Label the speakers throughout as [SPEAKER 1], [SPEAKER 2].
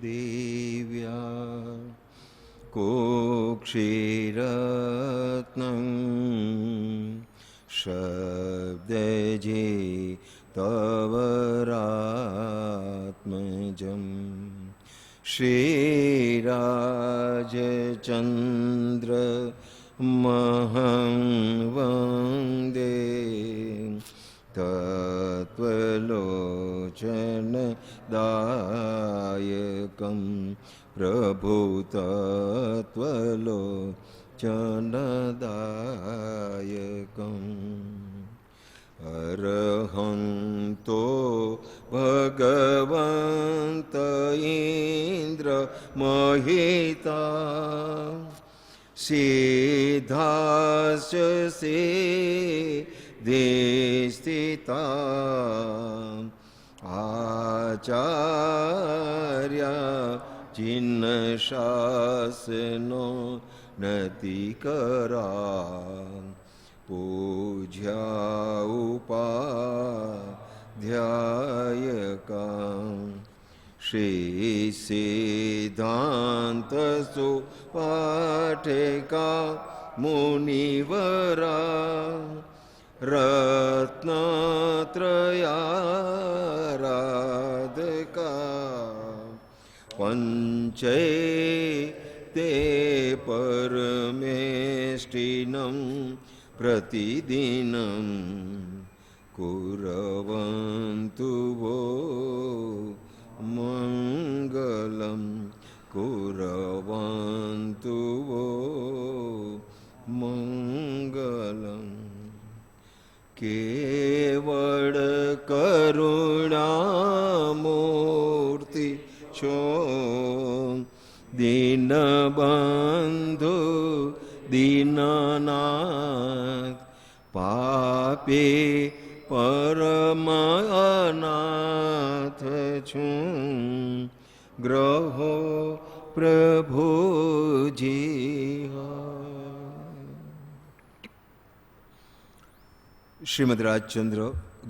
[SPEAKER 1] देव्या कुक्षिरत्नं शब्दजे तव रात्मजं श्रीराजचन्द्र महं वन्दे तत्त्वलोचनदायकं प्रभुतत्त्वलोचनदायकम् अरहन्तो भगवन्त इन्द्र महिता सिद्धाश्च सिद्धिस्थिता आचार्य चिन्नशासनो नतिकरा पूज्या उपाध्यायका श्री सिद्धान्त सुपाठिका मुनिवरा रत्नत्रयाराधका पंचै ते परमेष्टिनं प्रतिदिनं कुर्वन्तु वो मंगलम कुर्वन्तु वो मंगलम केवल करुणामूर्ति छो दीनबंधु दीननाथ पापी परमानाथ छूं ग्रहो प्रभुजी। श्रीमद રાજચંદ્ર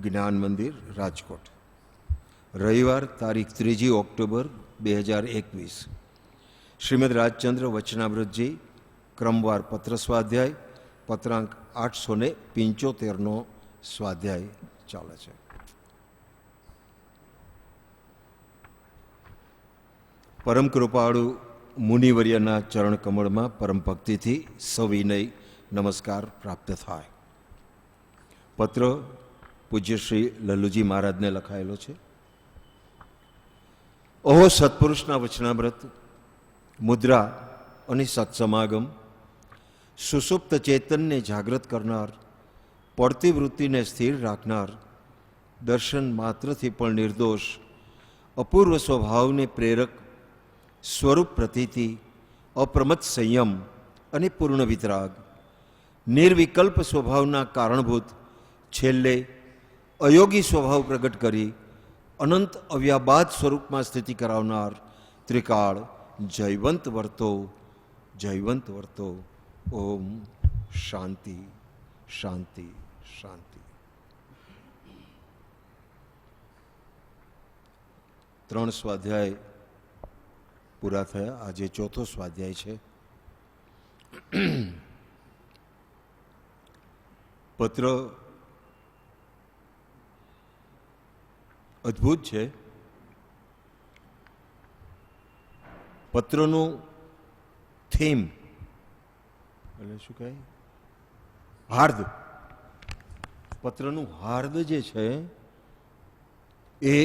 [SPEAKER 1] જ્ઞાન મંદિર રાજકોટ રવિવાર તારીખ 3 ઓક્ટોબર 2021 શ્રીમદ રાજચંદ્ર વચનામૃતજી ક્રમવાર પત્ર સ્વાધ્યાય પત્રાંક 875નો સ્વાધ્યાય ચાલે છે. પરમ કૃપાળુ મુનિવર્યના ચરણ કમળમાં પરમ ભક્તિથી સવિનય નમસ્કાર પ્રાપ્ત થાય. પત્ર પૂજ્ય શ્રી લલ્લુજી મહારાજને લખાયેલો છે. ઓહો સત્પુરુષના વચનામૃત, મુદ્રા અને સત્સમાગમ સુષુપ્ત ચેતનને જાગૃત કરનાર, પડતી વૃત્તિને સ્થિર રાખનાર, દર્શન માત્રથી પણ નિર્દોષ, અપૂર્વ સ્વભાવને પ્રેરક, સ્વરૂપ પ્રતીતિ, અપ્રમત્ત સંયમ અને પૂર્ણ વિતરાગ, નિર્વિકલ્પ સ્વભાવના કારણભૂત, છેલ્લે અયોગી સ્વભાવ પ્રગટ કરી અનંત અવ્યાબાદ સ્વરૂપમાં સ્થિતિ કરાવનાર ત્રિકાળ જયવંત વર્તો, જયવંત વર્તો. ઓમ શાંતિ શાંતિ શાંતિ. 3 સ્વાધ્યાય પૂરા થયા. આજે 4થો સ્વાધ્યાય છે. પત્ર અદ્ભુત છે. પત્રનું થીમ એટલે શું કહે, હાર્દ. પત્રનું હાર્દ જે છે એ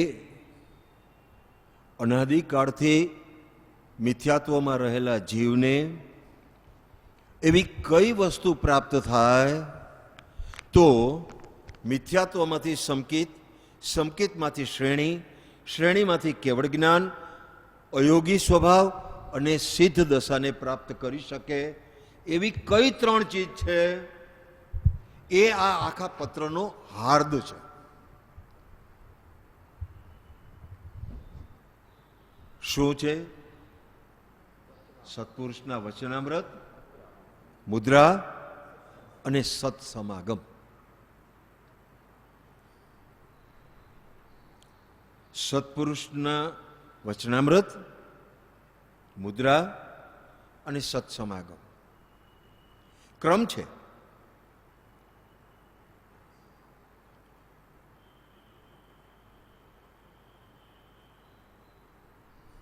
[SPEAKER 1] અનાદિકાળથી મિથ્યાત્વમાં રહેલા જીવને એવી કઈ વસ્તુ પ્રાપ્ત થાય તો મિથ્યાત્વમાંથી સંકિત, સંકિતમાંથી શ્રેણી, શ્રેણીમાંથી કેવળ જ્ઞાન, અયોગી સ્વભાવ અને સિદ્ધ દશાને પ્રાપ્ત કરી શકે એવી કઈ 3 ચીજ છે એ આ આખા પત્રનો હાર્દ છે. શું છે? સત્પુરુષના વચનામૃત, મુદ્રા અને સત્સમાગમ. સત્પુરુષના વચનામૃત મુદ્રા અને સત્સમાગમ ક્રમ છે.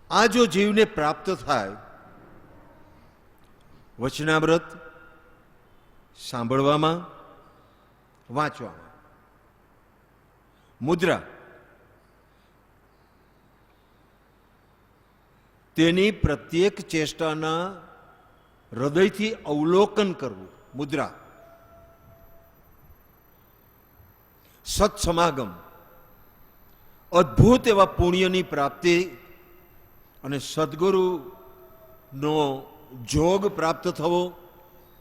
[SPEAKER 1] આ જો જીવને પ્રાપ્ત થાય, વચનામૃત સાંભળવામાં, વાંચવામાં, મુદ્રા તેની પ્રત્યેક ચેષ્ટાના હૃદયથી અવલોકન કરવું, મુદ્રા. સત્સમાગમ અદ્ભુત એવા પુણ્યની પ્રાપ્તિ અને સદગુરુનો જોગ પ્રાપ્ત થવો,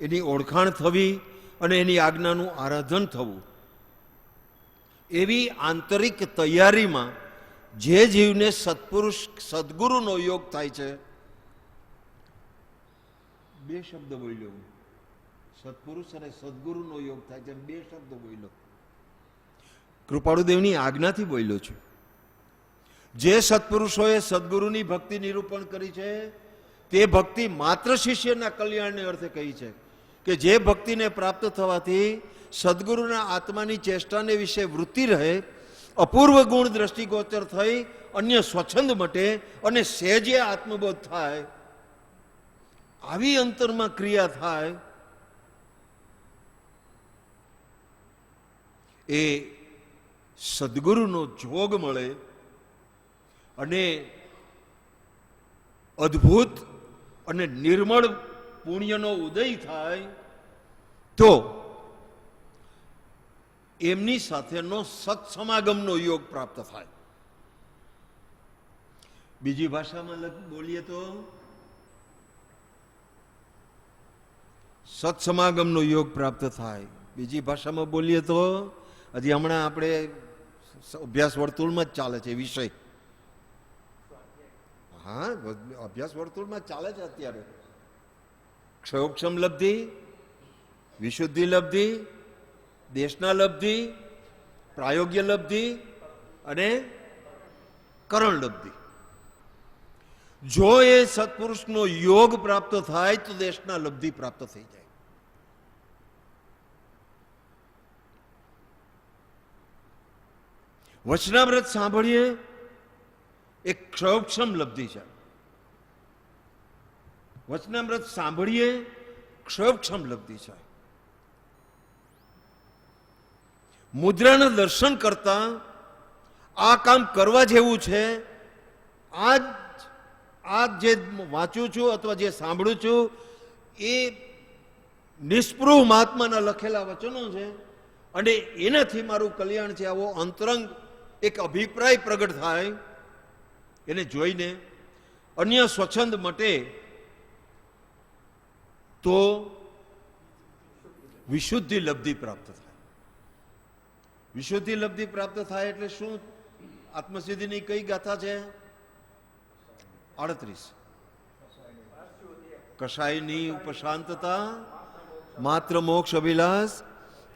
[SPEAKER 1] એની ઓળખાણ થવી અને એની આજ્ઞાનું આરાધન થવું, એવી આંતરિક તૈયારીમાં જે જીવને સત્પુરુષ સદગુરુનો યોગ થાય છે. બે શબ્દ બોલ્યો, સત્પુરુષ અને સદગુરુનો યોગ થાય છે. બે શબ્દ બોલ્યો, કૃપાળુદેવની આજ્ઞાથી બોલ્યો છું. જે સત્પુરુષોએ સદગુરુની ભક્તિ નિરૂપણ કરી છે તે ભક્તિ માત્ર શિષ્યના કલ્યાણને અર્થે કહી છે કે જે ભક્તિને પ્રાપ્ત થવાથી સદગુરુના આત્માની ચેષ્ટાને વિશે વૃત્તિ રહે, અપૂર્વ ગુણ દ્રષ્ટિગોચર થઈ, અન્ય સ્વચ્છંદ મટે અને સહેજે આત્મબોધ થાય, આવી અંતરમાં ક્રિયા થાય, એ સદગુરુનો જોગ મળે અને અદ્ભુત અને નિર્મળ પુણ્યનો ઉદય થાય, તો એમની સાથેનો સત્સમાગમનો યોગ પ્રાપ્ત થાય. બીજી ભાષામાં બોલીએ તો સત્સમાગમનો યોગ પ્રાપ્ત થાય. બીજી ભાષામાં બોલીએ તો હજી હમણાં આપણે અભ્યાસ વર્તુળમાં જ ચાલે છે વિષય. હા, અભ્યાસ વર્તુળમાં ચાલે છે અત્યારે. ક્ષયોક્ષમ લબ્ધિ, વિશુદ્ધિ લબ્ધિ, દેશના લબ્ધિ, પ્રાયોગ્ય લબ્ધિ અને કરણ લબ્ધિ. જો એ સત્પુરુષનો યોગ પ્રાપ્ત થાય તો દેશના લબ્ધિ પ્રાપ્ત થઈ જાય. વચનામૃત સાંભળીએ, એક ક્ષયોક્ષમ લબ્ધિ છે. વચનામૃત સાંભળીએ, ક્ષયોક્ષમ લબ્ધિ છે. મુદ્રાના દર્શન કરતા આ કામ કરવા જેવું છે. આ જે વાંચું છું અથવા જે સાંભળું છું એ નિષ્પૃહ મહાત્માના લખેલા વચનો છે અને એનાથી મારું કલ્યાણ છે, આવો અંતરંગ એક અભિપ્રાય પ્રગટ થાય. એને જોઈને અન્ય સ્વચ્છંદ મટે તો વિશુદ્ધિ લબ્ધિ પ્રાપ્ત થાય. વિશુદ્ધિ લબ્ધિ પ્રાપ્ત થાય એટલે શું? આત્મસિદ્ધિની કઈ ગાથા છે? 38. કશાયની ઉપશાંતતા, માત્ર મોક્ષ અભિલાષ,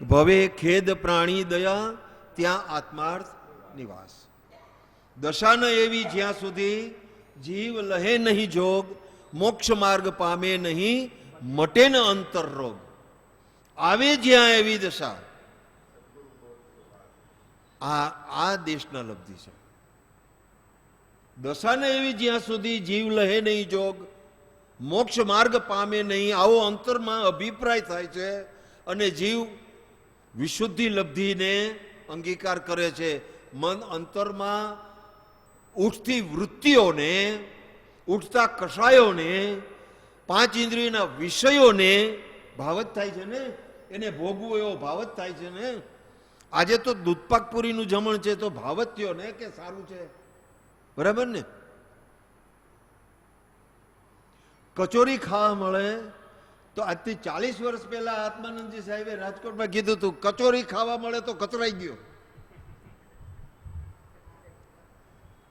[SPEAKER 1] ભવે ખેદ પ્રાણી દયા, ત્યાં આત્માર્થ નિવાસ. દશા ન એવી જ્યાં સુધી જીવ લહે નહીં જોગ, મોક્ષ માર્ગ પામે નહીં, મટે ન અંતર રોગ. આવે જ્યાં એવી દશા, આ દેશના લબ્ધિ છે. દશા ન એવી જ્યાં સુધી જીવ લહે નહીં જોગ, મોક્ષ માર્ગ પામે નહીં, આવો અંતરમાં અભિપ્રાય થાય છે અને જીવ વિશુદ્ધિ લબ્ધિને અંગીકાર કરે છે. મન અંતરમાં ઉઠતી વૃત્તિઓને, ઉઠતા કષાયોને, પાંચ ઇન્દ્રિયના વિષયોને ભાવ જ થાય છે ને, એને ભોગવું એવો ભાવ જ થાય છે ને. આજે તો દૂધપાક પૂરીનું જમણ છે તો ભાવ જ થયો ને કે સારું છે, બરાબર ને? કચોરી ખાવા મળે તો આજથી 40 વર્ષ પહેલા આત્માનંદજી સાહેબે રાજકોટમાં કીધું હતું, કચોરી ખાવા મળે તો કચરાઈ ગયો,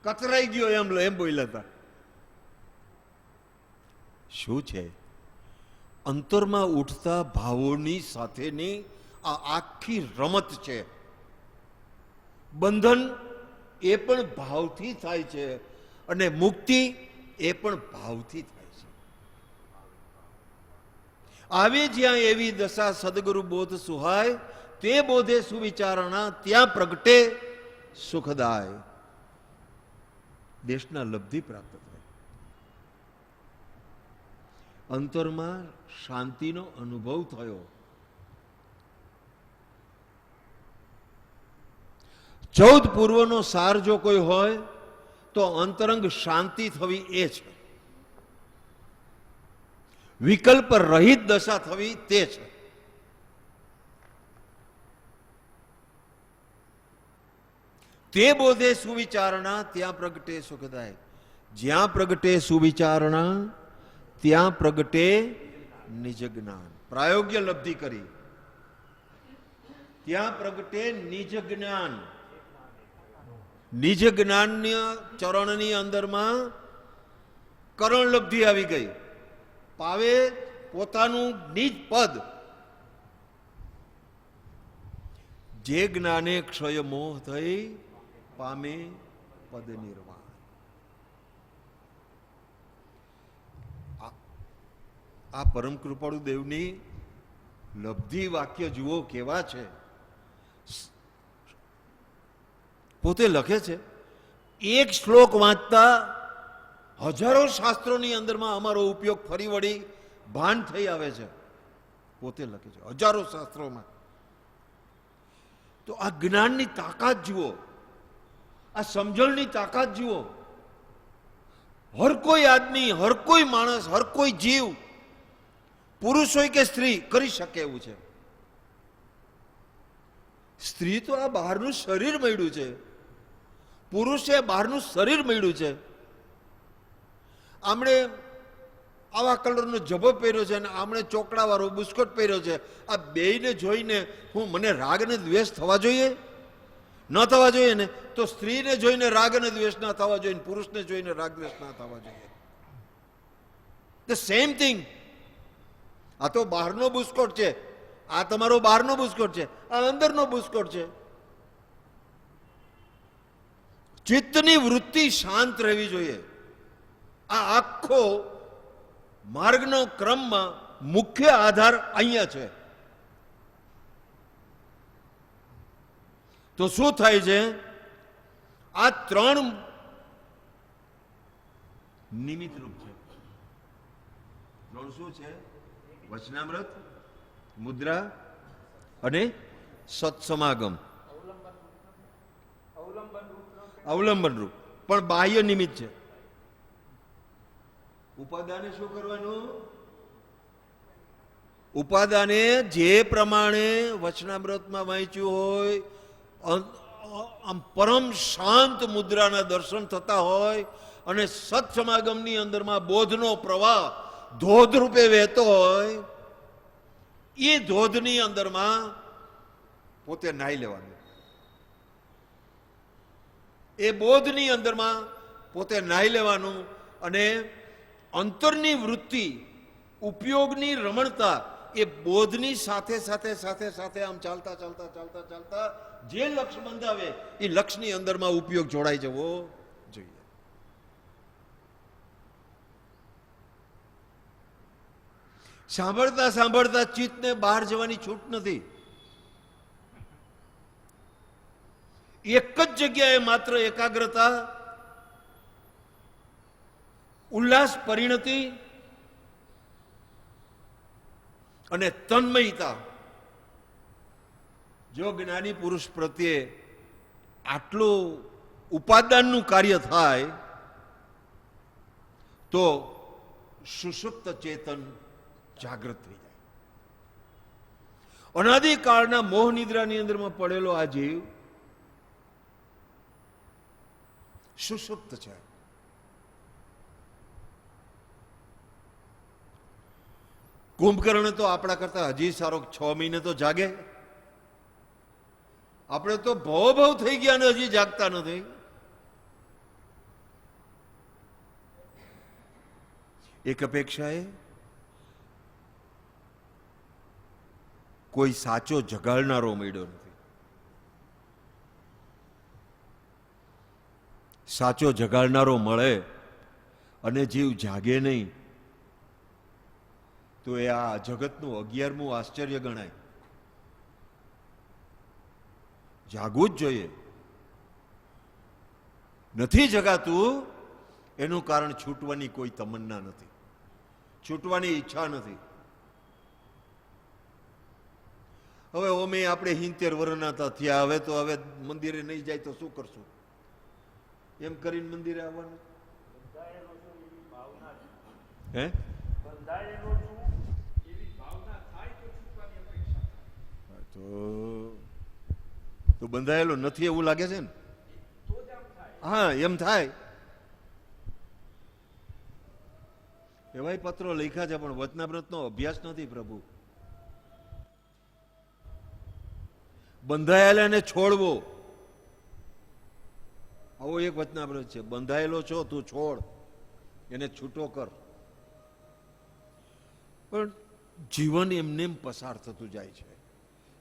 [SPEAKER 1] કચરાઈ ગયો એમ બોલ્યા હતા. શું છે? અંતરમાં ઉઠતા ભાવોની સાથેની આ આખી રમત છે. બંધન એ પણ ભાવથી થાય છે અને મુક્તિ એ પણ ભાવથી થાય છે. આવે જ્યાં એવી દશા સદગુરુ બોધ સુહાય, તે બોધે સુવિચારણા, ત્યાં પ્રગટે સુખદાય. દેશના લબ્ધિ પ્રાપ્ત થાય, અંતરમાં શાંતિનો અનુભવ થયો. 14 પૂર્વનો સાર જો કોઈ હોય તો અંતરંગ શાંતિ થવી એ છે. વિકલ્પ રહિત દશા થવી તે છે. તે બોધે સુવિચારણા, ત્યાં પ્રગટે સુખદાય. જ્યાં પ્રગટે સુવિચારણા, ત્યાં પ્રગટે નિજ જ્ઞાન. પ્રાયોગ્ય લબ્ધિ કરી, ત્યાં પ્રગટે નિજ જ્ઞાન. નિજ જ્ઞાનના ચરણની અંદરમાં કરણ લબ્ધિ આવી ગઈ. પાવે પોતાનું નિજ પદ. જે જ્ઞાને ક્ષય મોહ થઈ, પામે પદ નિર્વાણ. આ પરમ કૃપાળુ દેવની લબ્ધિ વાક્ય જુઓ કેવા છે. પોતે લખે છે, એક શ્લોક વાંચતા હજારો શાસ્ત્રોની અંદરમાં અમારો ઉપયોગ ફરી વળી ભાન થઈ આવે છે. પોતે લખે છે હજારો શાસ્ત્રોમાં. તો આ જ્ઞાનની તાકાત જુઓ, આ સમજણની તાકાત જુઓ. હર કોઈ આદમી, હર કોઈ માણસ, હર કોઈ જીવ, પુરુષ હોય કે સ્ત્રી, કરી શકે એવું છે. સ્ત્રી તો આ બહારનું શરીર મળ્યું છે, પુરુષે બહારનું શરીર મળ્યું છે. આમણે આવા કલરનો જભો પહેર્યો છે અને આમણે ચોકડાવાળો બુસ્કોટ પહેર્યો છે. આ બેયને જોઈને મને રાગ અને દ્વેષ થવા જોઈએ? ન થવા જોઈએ ને. તો સ્ત્રીને જોઈને રાગ અને દ્વેષ ના થવા જોઈએ, પુરુષને જોઈને રાગ દ્વેષ ના થવા જોઈએ. The same thing. આ તો બહારનો બુસ્કોટ છે, આ તમારો બહારનો બુસ્કોટ છે, આ અંદરનો બુસ્કોટ છે. ચિત્તની વૃત્તિ શાંત રહેવી જોઈએ. આ આખો માર્ગનો ક્રમમાં મુખ્ય આધાર અહીંયા છે. તો શું થાય છે? આ 3 નિમિત્ત રૂપ છે. 3 શું છે? વચનામૃત, મુદ્રા અને સત્સમાગમ. અવલંબન રૂપ પણ બાહ્ય નિમિત્ત છે. ઉપાદાને શું કરવાનું? ઉપાદાને જે પ્રમાણે વચનામૃતમાં વાંચ્યું હોય, આમ પરમ શાંત મુદ્રાના દર્શન થતા હોય અને સત્સમાગમની અંદરમાં બોધનો પ્રવાહ ધોધ રૂપે વહેતો હોય, એ ધોધની અંદરમાં પોતે નાહી લેવાનું. એ બોધની અંદરમાં પોતે નાહી લેવાનું અને અંતરની વૃત્તિ, ઉપયોગની રમણતા એ બોધની સાથે સાથે સાથે સાથે આમ ચાલતા ચાલતા ચાલતા ચાલતા જે લક્ષ્ય બંધાવે એ લક્ષ્યની અંદરમાં ઉપયોગ જોડાઈ જવો જોઈએ. સાંભળતા સાંભળતા ચિત્તને બહાર જવાની છૂટ નથી. એક જ જગ્યાએ માત્ર એકાગ્રતા, ઉલ્લાસ, પરિણતિ અને તન્મયતા. જો જ્ઞાની પુરુષ પ્રત્યે આટલું ઉપાદાનનું કાર્ય થાય તો સુષુપ્ત ચેતન જાગૃત થઈ જાય. અનાદિકાળના મોહ નિદ્રાની અંદરમાં પડેલો આ જીવ સુષુપ્ત છે. કુંભકર્ણ તો આપણા કરતા હજી સારો 6 મહિને તો જાગે. આપણે તો ભવ થઈ ગયા ને હજી જાગતા નથી. એક અપેક્ષાએ કોઈ સાચો જગાડનારો મળ્યો નથી. સાચો જગાડનારો મળે અને જીવ જાગે નહીં તો એ આ જગતનું 11મું આશ્ચર્ય ગણાય. જાગવું જ જોઈએ. નથી જગાતું એનું કારણ છૂટવાની કોઈ તમન્ના નથી, છૂટવાની ઈચ્છા નથી. હવે ઓમે આપણે 70 વર્ષના થયા, હવે તો હવે મંદિરે નહીં જાય તો શું કરશું એમ કરીને મંદિરે આવવાનું. હે તો બંધાયેલો નથી એવું લાગે છે ને? હા, એમ થાય. એવાય પત્રો લખ્યા છે પણ વચનામૃતનો અભ્યાસ નથી પ્રભુ. બંધાયેલાને છોડવો, આવો એક વચનામૃત છે. બંધાયેલો છો તું છોડ, એને છૂટો કર. પણ જીવન એમને પસાર થતું જાય છે,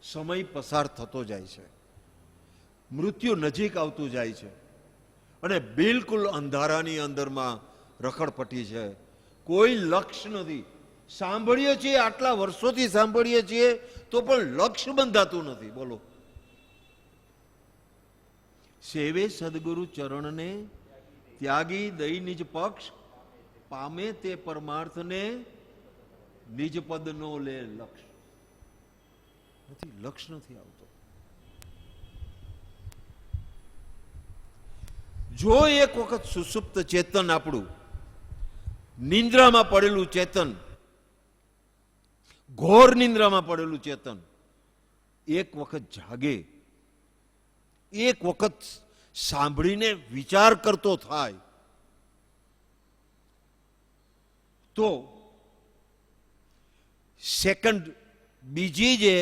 [SPEAKER 1] સમય પસાર થતો જાય છે, મૃત્યુ નજીક આવતું જાય છે અને બિલકુલ અંધારાની અંદરમાં રખડપટ્ટી છે. કોઈ લક્ષ્ય નથી. સાંભળીએ છીએ, આટલા વર્ષોથી સાંભળીએ છીએ તો પણ લક્ષ્ય બંધાતું નથી. બોલો. સેવે સદગુરુ ચરણને ત્યાગી દઈ નિજ પક્ષ, પામે તે પરમાર્થને નિજ પદ નો લે લક્ષ. નથી, લક્ષ્ય નથી આવતો. જો એક વખત સુષુપ્ત ચેતન આપણું, નિંદ્રામાં પડેલું ચેતન, ઘોર નિંદ્રામાં પડેલું ચેતન એક વખત જાગે, એક વખત સાંભળીને વિચાર કરતો થાય તો સેકન્ડ બીજી જે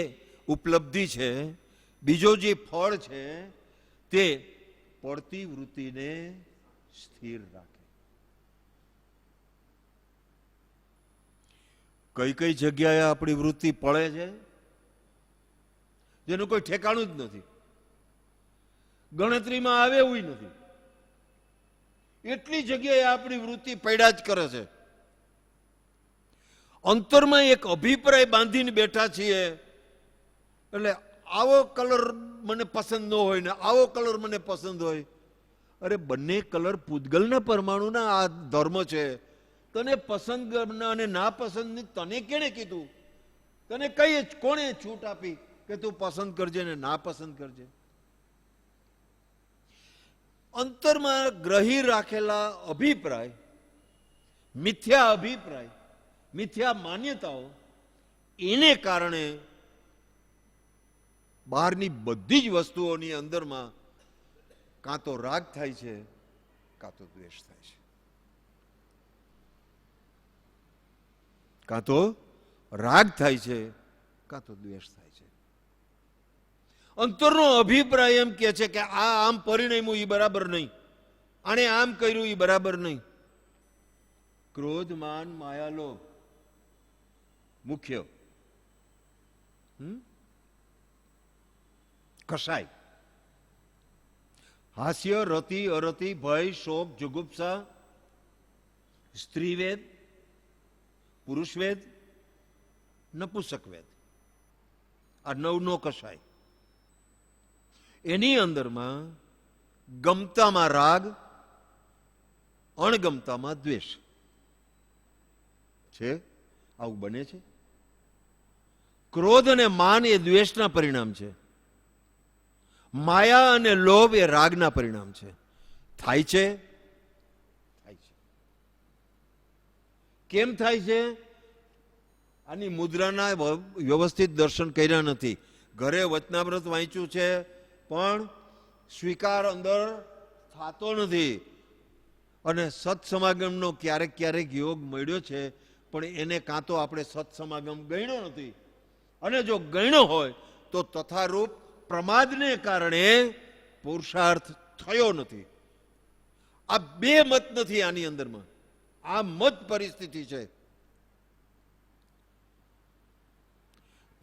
[SPEAKER 1] ઉપલબ્ધિ છે, બીજો જે ફળ છે તે પડતી વૃત્તિને સ્થિર રાખે. કઈ કઈ જગ્યાએ આપણી વૃત્તિ પડે છે જેનું કોઈ ઠેકાણું જ નથી, ગણતરીમાં આવે એવું નથી. એટલી જગ્યાએ આપણી વૃત્તિ પડ્યા જ કરે છે. અંતરમાં એક અભિપ્રાય બાંધીને બેઠા છીએ એટલે આવો કલર મને પસંદ ન હોય ને આવો કલર મને પસંદ હોય. અરે બંને કલર પૂતગલના પરમાણુના આ ધર્મ છે. તને પસંદ અને ના પસંદ તને કેણે કીધું? તને કઈ કોણે છૂટ આપી કે તું પસંદ કરજે ને ના પસંદ કરજે? અંતરમાં ગ્રહી રાખેલા અભિપ્રાય, મિથ્યા અભિપ્રાય, મિથ્યા માન્યતાઓ, એને કારણે બહારની બધી જ વસ્તુઓની અંદરમાં કાં તો રાગ થાય છે કાં તો દ્વેષ થાય છે. કાં તો રાગ થાય છે કાં તો દ્વેષ થાય છે. અંતરનો અભિપ્રાય એમ કે છે કે આ આમ પરિણમ્યું એ બરાબર નહીં, આણે આમ કર્યું એ બરાબર નહીં. ક્રોધ, માન, માયા, લોભ મુખ્ય. કસાય, હાસ્ય, રતિ, અરતિ, ભય, શોક, જુગુપ્સા, સ્ત્રીવેદ, પુરુષવેદ, નપુસકવેદ, આ નવનો કસાય. એની અંદરમાં ગમતામાં રાગ, અણગમતામાં દ્વેષ છે. આવું બને છે. ક્રોધ અને માન એ દ્વેષના પરિણામ છે. માયા અને લોભ એ રાગના પરિણામ છે. થાય છે? થાય છે. કેમ થાય છે? આની મુદ્રાના વ્યવસ્થિત દર્શન કર્યા નથી. ઘરે વચનામૃત વાંચ્યું છે પણ સ્વીકાર અંદર થતો નથી. અને સત્સમાગમનો ક્યારેક ક્યારેક યોગ મળ્યો છે પણ એને કાં તો આપણે સત્સમાગમ ગણ્યો નથી, અને જો ગણ્યો હોય તો તથારૂપ પ્રમાદને કારણે પુરુષાર્થ થયો નથી. આ બે મત નથી આની અંદરમાં. આ મત પરિસ્થિતિ છે.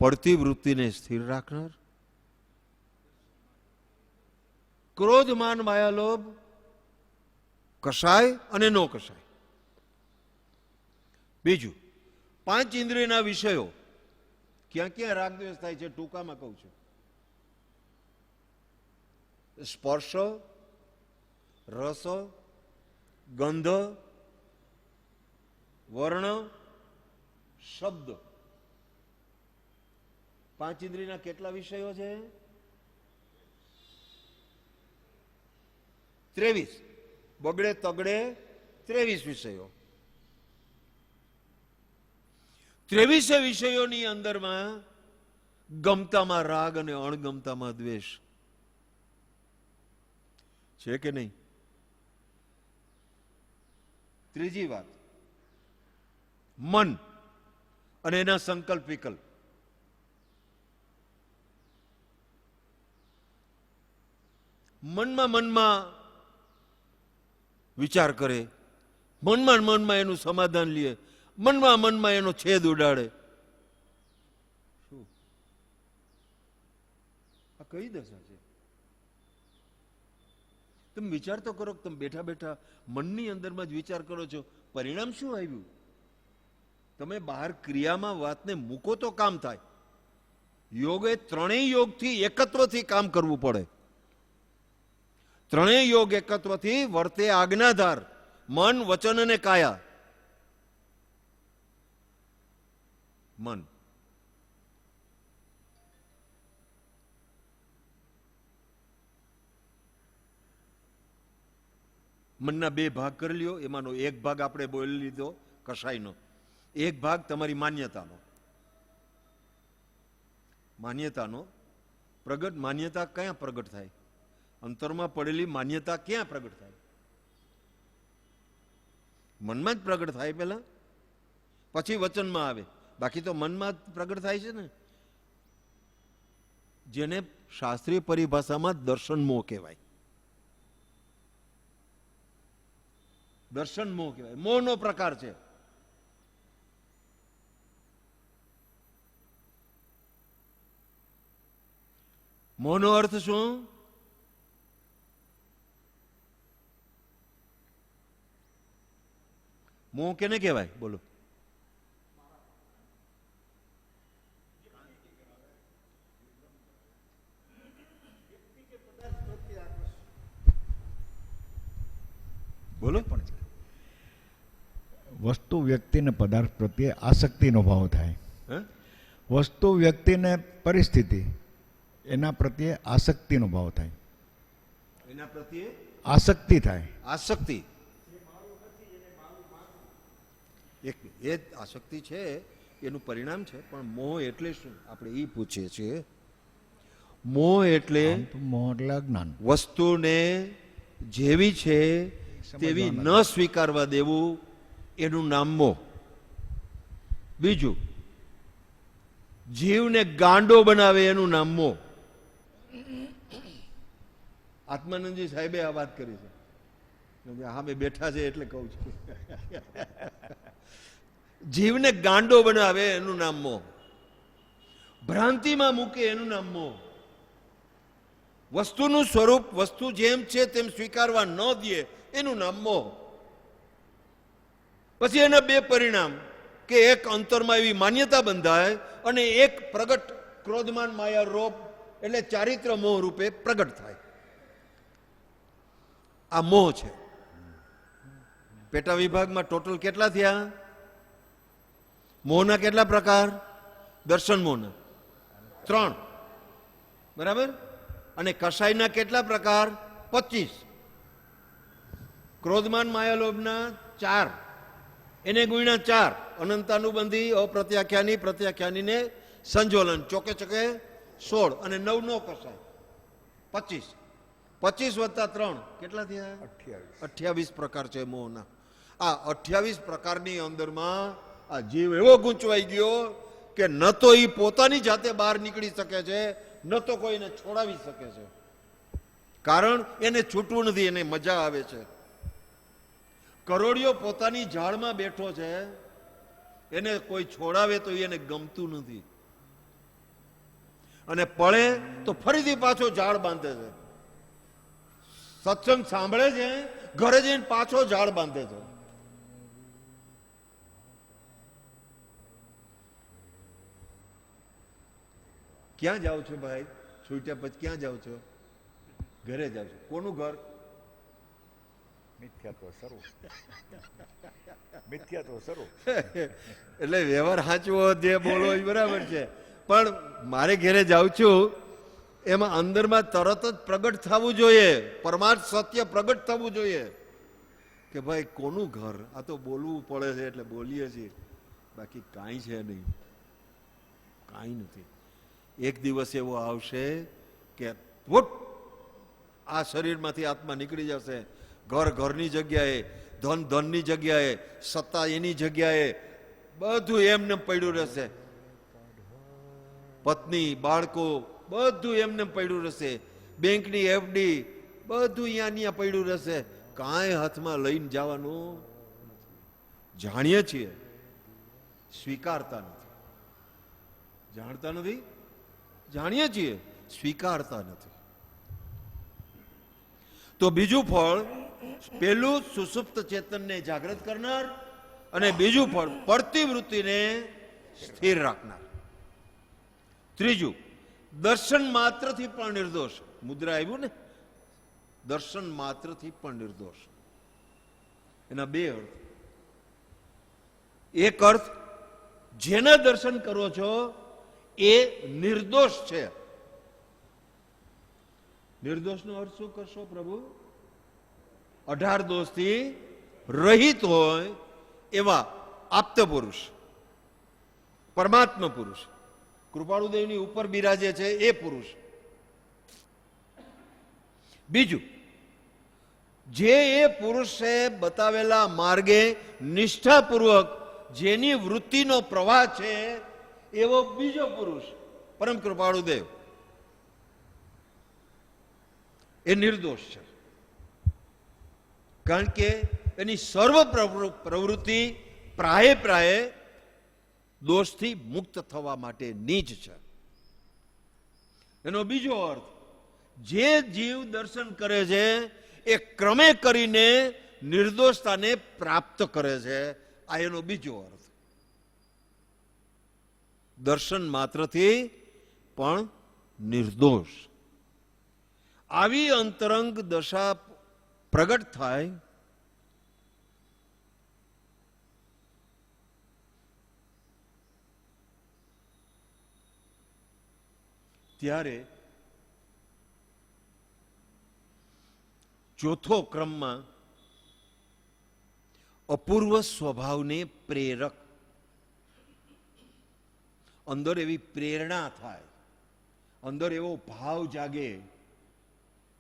[SPEAKER 1] પડતી વૃત્તિને સ્થિર રાખનાર, ક્રોધ, માન, માયા, લોભ કસાય અને નો કસાય. બીજું, 5 ઇન્દ્રિયના વિષયો ક્યાં ક્યાં રાગદ્વેષ થાય છે ટૂંકામાં કહું છું. સ્પર્શ, રસ, ગંધ, વર્ણ, શબ્દ. 5 ઇન્દ્રિયના કેટલા વિષયો છે? 23. બગડે તગડે 23 વિષયો. 23 વિષયોની અંદરમાં ગમતામાં રાગ અને અણગમતામાં દ્વેષ છે કે નહીં? ત્રીજી વાત, મન અને એના સંકલ્પ વિકલ્પ. મનમાં વિચાર કરે, મનમાં એનું સમાધાન લે, મનમાં એનો છેદ ઉડાડે. શું આ કઈ દશા છે? તમે વિચાર તો કરો. તમે બેઠા બેઠા મનની અંદરમાં જ વિચાર કરો છો, પરિણામ શું આવ્યું? તમે બહાર ક્રિયામાં વાતને મૂકો તો કામ થાય. યોગ એ ત્રણેય યોગથી એકત્વથી કામ કરવું પડે. ત્રણેય યોગ એકત્વથી વર્તે આજ્ઞાધાર, મન, વચન અને કાયા. મન મનના 2 ભાગ કરી લ્યો. એમાંનો એક ભાગ આપણે બોલી લીધો કસાઈનો, એક ભાગ તમારી માન્યતાનો પ્રગટ. માન્યતા ક્યાં પ્રગટ થાય? અંતરમાં પડેલી માન્યતા ક્યાં પ્રગટ થાય? મનમાં જ પ્રગટ થાય પહેલા, પછી વચનમાં આવે. બાકી તો મનમાં જ પ્રગટ થાય છે ને. જેને શાસ્ત્રીય પરિભાષામાં દર્શન મોહ કહેવાય. દર્શન મોહ કહેવાય, મોહનો પ્રકાર છે. મોહનો અર્થ શું? મોહ કેને કહેવાય? બોલો. બોલો.
[SPEAKER 2] વસ્તુ વ્યક્તિને પદાર્થ પ્રત્યે આસક્તિનો ભાવ થાય. વસ્તુ વ્યક્તિને પરિસ્થિતિ એના પ્રત્યે આસક્તિનો ભાવ થાય.
[SPEAKER 1] એના પ્રત્યે
[SPEAKER 2] આસક્તિ થાય.
[SPEAKER 1] આસક્તિ એક એ આસક્તિ છે, એનું પરિણામ છે. પણ મોહ એટલે શું આપણે એ પૂછીએ છીએ. મોહ એટલે
[SPEAKER 2] મોહ એટલે અજ્ઞાન.
[SPEAKER 1] વસ્તુને જેવી છે તેવી ન સ્વીકારવા દેવું, એનું નામ મોહ. બીજું, જીવને ગાંડો બનાવે એનું નામ મોહ. આત્માનંદજી સાહેબે આ વાત કરી છે. હા, મેં બેઠા છે એટલે કહું છું. જીવને ગાંડો બનાવે એનું નામ મોહ. ભ્રાંતિમાં મૂકે એનું નામ મોહ. વસ્તુનું સ્વરૂપ, વસ્તુ જેમ છે તેમ સ્વીકારવા ન દે એનું નામ મોહ. પછી એના 2 પરિણામ, કે એક અંતરમાં એવી માન્યતા બંધાય અને એક પ્રગટ ક્રોધમાન માયા રોપ એટલે ચારિત્ર મોહ રૂપે પ્રગટ થાય. આ મોહ છે. પેટા વિભાગમાં ટોટલ કેટલા થયા? મોહના કેટલા પ્રકાર? દર્શન મોહના 3, બરાબર. અને કસાઈના કેટલા પ્રકાર? 25. ક્રોધમાન માયાલોભના 4, એને ગુણ્યા 4. અનંતાનુબંધી, અપ્રત્યાખ્યાની, પ્રત્યાખ્યાનીને સંજોલન, ચોકે ચોકે 16 અને 9 નો કસાય 25. 25 વત્તા 3 કેટલા થયા? 28 પ્રકાર છે મોહના. આ 28 પ્રકારની અંદરમાં આ જીવ એવો ગૂંચવાઈ ગયો કે ન તો એ પોતાની જાતે બહાર નીકળી શકે છે, ન તો કોઈને છોડાવી શકે છે. કારણ એને છૂટવું નથી, એને મજા આવે છે. કરોડિયો પોતાની ઝાડમાં બેઠો છે, એને કોઈ છોડાવે તો એને ગમતું નથી, અને પડે તો ફરીથી પાછો ઝાડ બાંધે છે. સત્સંગ સાંભળે છે, ઘરે જઈને પાછો ઝાડ બાંધે છે. ક્યાં જાઓ છો ભાઈ? છૂટ્યા પછી ક્યાં જાઓ છો? ઘરે જાઓ છો. કોનું ઘર?
[SPEAKER 2] મિથ્યાત્વ શરૂ. મિથ્યાત્વ શરૂ.
[SPEAKER 1] એટલે વ્યવહાર સાચવો, જે બોલો એ બરાબર છે, પણ મારે ઘરે જાઉં છું એમાં અંદરમાં તરત જ પ્રગટ થવું જોઈએ, પરમાર્થ સત્ય પ્રગટ થવું જોઈએ કે ભાઈ કોનું ઘર? આ તો બોલવું પડે છે એટલે બોલીએ છીએ, બાકી કાંઈ છે નહીં, કાંઈ નથી. એક દિવસ એવો આવશે કે ફૂટ આ શરીરમાંથી આત્મા નીકળી જશે. ઘર ઘરની જગ્યાએ, ધન ધનની જગ્યાએ, સત્તા એની જગ્યાએ, બધું એમને પડ્યું રહેશે. પત્ની, બાળકો, બધું એમને પડ્યું રહેશે. બેંકની એફડી, બધું અહીંયા પડ્યું રહેશે. કાંઈ હાથમાં લઈને જવાનું જાણીએ છીએ, સ્વીકારતા નથી. જાણતા નથી, જાણીએ છીએ, સ્વીકારતા નથી. તો બીજું ફળ, પેલું સુસુપ્ત ચેતનને જાગૃત કરનાર, અને બીજું ફળ પડતી વૃત્તિને સ્થિર રાખનાર. ત્રીજું, દર્શન માત્રથી પણ નિર્દોષ. મુદ્રા આવ્યું ને, દર્શન માત્રથી પણ નિર્દોષ. એના બે અર્થ. એક અર્થ, જેના દર્શન કરો છો એ નિર્દોષ છે. નિર્દોષનો અર્થ શું કરશો પ્રભુ? 18 દોષથી રહિત હોય એવા આપ્ત પુરુષ, પરમાત્મા પુરુષ, કૃપાળુદેવની ઉપર બિરાજે છે એ પુરુષ. બીજું, જે એ પુરુષે બતાવેલા માર્ગે નિષ્ઠાપૂર્વક જેની વૃત્તિનો પ્રવાહ છે એવો બીજો પુરુષ, પરમ કૃપાળુદેવ, એ નિર્દોષ છે. કારણ કે એની સર્વ પ્રવૃત્તિ પ્રાયે પ્રાયે દોષથી મુક્ત થવા માટેની જ છે. એનો બીજો અર્થ, જે જીવ દર્શન કરે છે એ ક્રમે કરીને નિર્દોષતાને પ્રાપ્ત કરે છે. આ એનો બીજો અર્થ. દર્શન માત્રથી પણ નિર્દોષ. આવી અંતરંગ દશા પ્રગટ થાય ત્યારે ચોથો ક્રમમાં અપૂર્વ સ્વભાવને પ્રેરક, અંદર એવી પ્રેરણા થાય, અંદર એવો ભાવ જાગે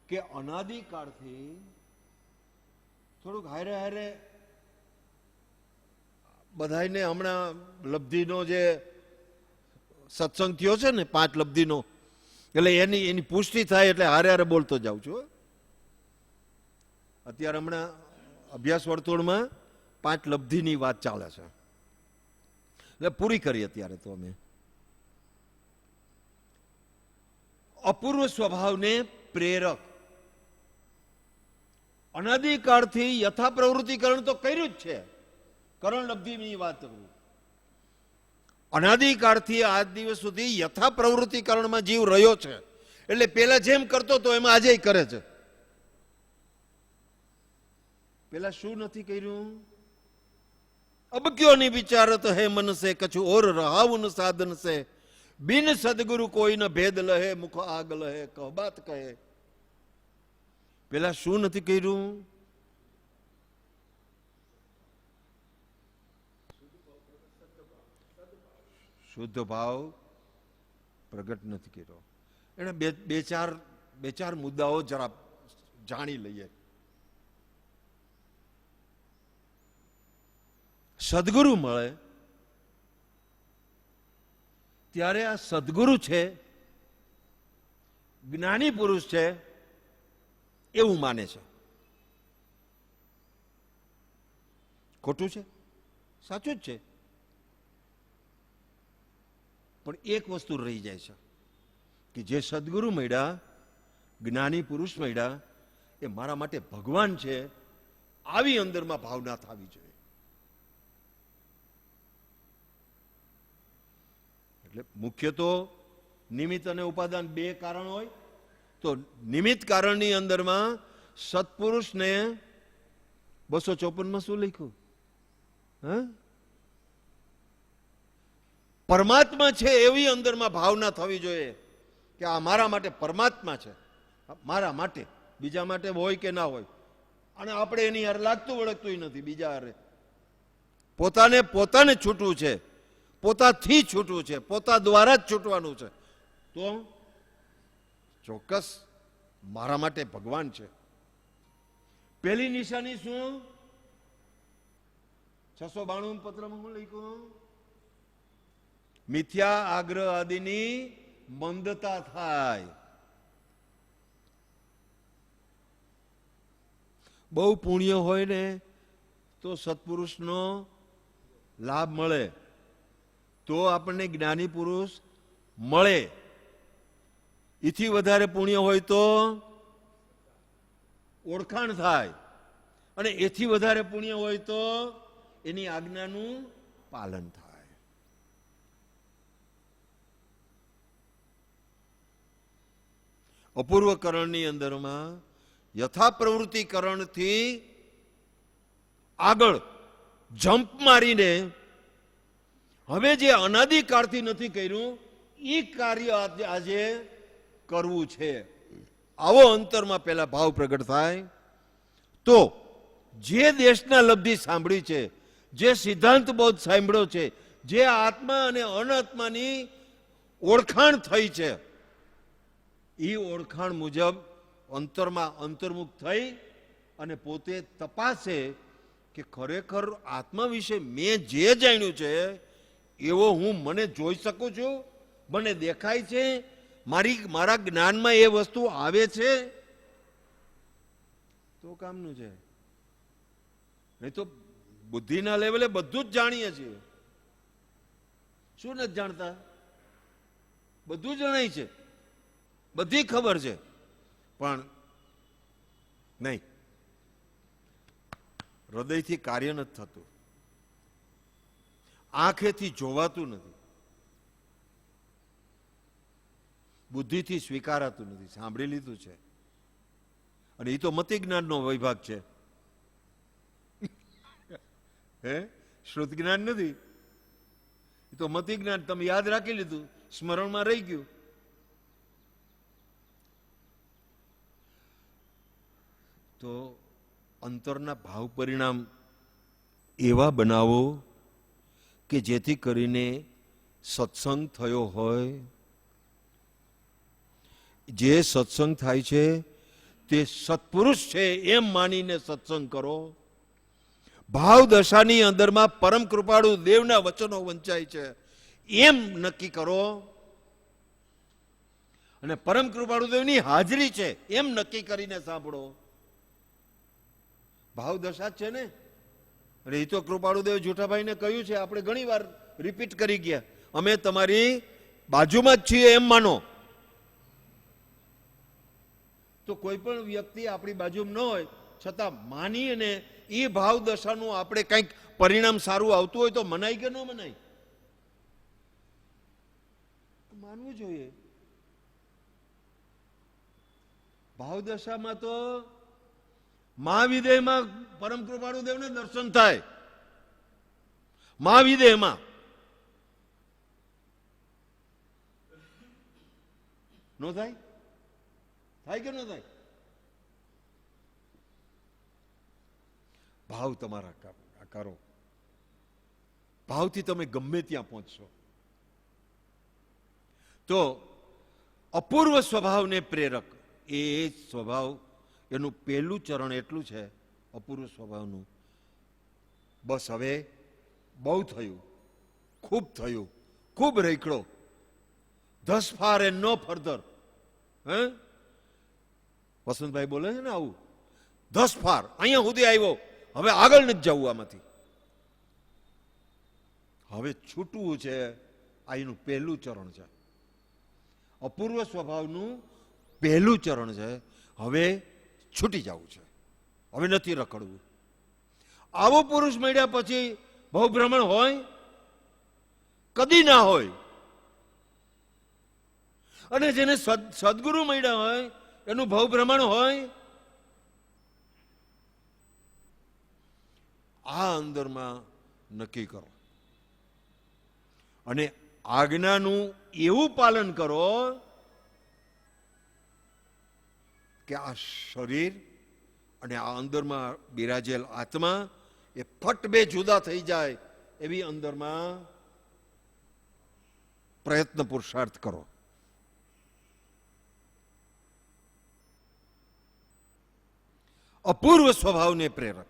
[SPEAKER 1] કે અનાદિકાળથી થોડુંક હારે હારે બધાને હમણાં લબ્ધિનો જે સત્સંગ થયો છે ને 5 લબ્ધિનો, એટલે એની પુષ્ટિ થાય એટલે હારે હારે બોલતો જાઉં છું. અત્યારે હમણાં અભ્યાસ વર્તુળમાં 5 લબ્ધિની વાત ચાલે છે, એટલે પૂરી કરી અત્યારે તો અમે. અપૂર્વ સ્વભાવને પ્રેરક, અનાદિકાળથી યથા પ્રવૃત્તિકરણ તો કર્યું જ છે. કરણ લબ્ધિની વાત કરું, અનાદિકાળથી આજ દિવસ સુધી યથા પ્રવૃત્તિકરણમાં જીવ રહ્યો છે. એટલે પેલા જેમ કરતો તો એમાં આજે કરે છે. પેલા શું નથી કર્યું? અબ ક્યો નહીં વિચારત હે મન સે, કછુ ઓર રહાવું ન સાધન સે, બિન સદગુરુ કોઈ ન ભેદ લહે, મુખ આગ લહે, કહ બાત કહે. પેલા શું નથી કર્યું? શુદ્ધ ભાવ પ્રગટ નથી કર્યો. એને બે ચાર મુદ્દાઓ જરા જાણી લઈએ. સદગુરુ મળે ત્યારે આ સદગુરુ છે, જ્ઞાની પુરુષ છે એવું માને છે. ખોટું છે? સાચું જ છે. પણ એક વસ્તુ રહી જાય છે કે જે સદગુરુ મળ્યા, જ્ઞાની પુરુષ મળ્યા, એ મારા માટે ભગવાન છે, આવી અંદરમાં ભાવના થવી જોઈએ. એટલે મુખ્ય તો નિમિત્ત અને ઉપાદાન બે કારણ હોય તો નિમિત્ત કારણની અંદરમાં સત્પુરુષને 254 શું લખ્યું? પરમાત્મા છે એવી અંદરમાં ભાવના થવી જોઈએ કે આ મારા માટે પરમાત્મા છે, મારા માટે, બીજા માટે હોય કે ના હોય. અને આપણે એની હારે લાગતું વળગતું નથી, બીજા હારે પોતાને છૂટવું છે, પોતાથી છૂટવું છે, પોતા દ્વારા જ છૂટવાનું છે. તો ચોક્કસ મારા માટે ભગવાન છે. પહેલી નિશાની શું? 692 પત્રમાં શું લખ્યું? મિથ્યા આગ્રહ આદિની મંદતા થાય. બહુ પુણ્ય હોય ને તો સત્પુરુષનો લાભ મળે, તો આપણને જ્ઞાની પુરુષ મળે. એથી વધારે પુણ્ય હોય તો ઓળખાણ થાય, અને એથી વધારે પુણ્ય હોય તો એની આજ્ઞાનું પાલન થાય. અપૂર્વ કરણની અંદરમાં યથા પ્રવૃત્તિ કરણથી આગળ જમ્પ મારીને હવે જે અનાદિકાળથી નથી કર્યું એ કાર્ય આજે કરવું છે, આવો અંતરમાં પહેલા ભાવ પ્રગટ થાય. તો જે દેશના લબ્ધિ સાંભળી છે, જે સિદ્ધાંત બોધ સાંભળ્યો છે, જે આત્મા અને અનાત્માની ઓળખાણ થઈ છે, એ ઓળખાણ મુજબ અંતરમાં અંતર્મુખ થઈ અને પોતે તપાસે કે ખરેખર આત્મા વિશે મેં જે જાણ્યું છે એવો હું મને જોઈ શકું છું, મને દેખાય છે, મારા જ્ઞાનમાં એ વસ્તુ આવે છે, તો કામનું છે. નહીં તો બુદ્ધિના લેવલે બધું જ જાણીએ છીએ. શું નથી જાણતા? બધું જણાય છે, બધી ખબર છે, પણ નહીં, હૃદયથી કાર્ય નથી થતું, આંખેથી જોવાતું નથી, બુદ્ધિથી સ્વીકારાતું નથી. સાંભળી લીધું છે, અને એ તો મતિ જ્ઞાનનો વિભાગ છે, શ્રુત જ્ઞાન નથી. એ તો મતિ જ્ઞાન, તમે યાદ રાખી લીધું, સ્મરણમાં રહી ગયું. તો અંતરના ભાવ પરિણામ એવા બનાવો કે જેથી કરીને સત્સંગ થયો હોય, જે સત્સંગ થાય છે તે સત્પુરુષ છે એમ માનીને સત્સંગ કરો. ભાવ દશાની અંદરમાં પરમ કૃપાળુ દેવના વચનો વંચાય છે એમ નક્કી કરો, અને પરમ કૃપાળુ દેવની હાજરી છે એમ નક્કી કરીને સાંભળો. ભાવ દશા છે ને, અને એ તો કૃપાળુદેવ જૂઠાભાઈને કહ્યું છે, આપણે ઘણી વાર રિપીટ કરી ગયા, અમે તમારી બાજુમાં જ છીએ એમ માનો. તો કોઈ પણ વ્યક્તિ આપણી બાજુમાં ન હોય છતાં માની અને એ ભાવ દશાનું આપણે કંઈક પરિણામ સારું આવતું હોય તો મનાય કે ન મનાય? માનવું જોઈએ. ભાવ દશામાં તો મહાવિદેહમાં પરમ કૃપાળુ દેવને દર્શન થાય. મહાવિદેહમાં નો થાય? થાય કે ન થાય? ભાવ તમારા કરો, ભાવથી તમે ગમે ત્યાં પહોંચશો. તો અપૂર્વ સ્વભાવને પ્રેરક એ સ્વભાવ, એનું પહેલું ચરણ એટલું છે અપૂર્વ સ્વભાવનું. બસ હવે બહુ થયું, ખૂબ થયું, ખૂબ રેકડો, thus far and no further. Vasantbhai બોલે છે ને આવું, ધસ ફાર, અહીંયા સુધી આવ્યો, હવે આગળ નથી જવું આમાંથી, હવે છૂટવું છે. આ એનું પહેલું ચરણ છે, અપૂર્વ સ્વભાવનું પહેલું ચરણ છે. હવે છૂટી જવું છે, હવે નથી રખડવું. આવો પુરુષ મળ્યા પછી બહુભ્રમણ હોય? કદી ના હોય. અને જેને સદગુરુ મળ્યા હોય, એનું ભાવ ભ્રમણ હોય, આ અંદરમાં નક્કી કરો અને આજ્ઞાનું એવું પાલન કરો કે આ શરીર અને આ અંદરમાં બિરાજેલ આત્મા એ ફટ બે જુદા થઈ જાય એવી અંદરમાં પ્રયત્ન પુરુષાર્થ કરો. અપૂર્વ સ્વભાવને પ્રેરક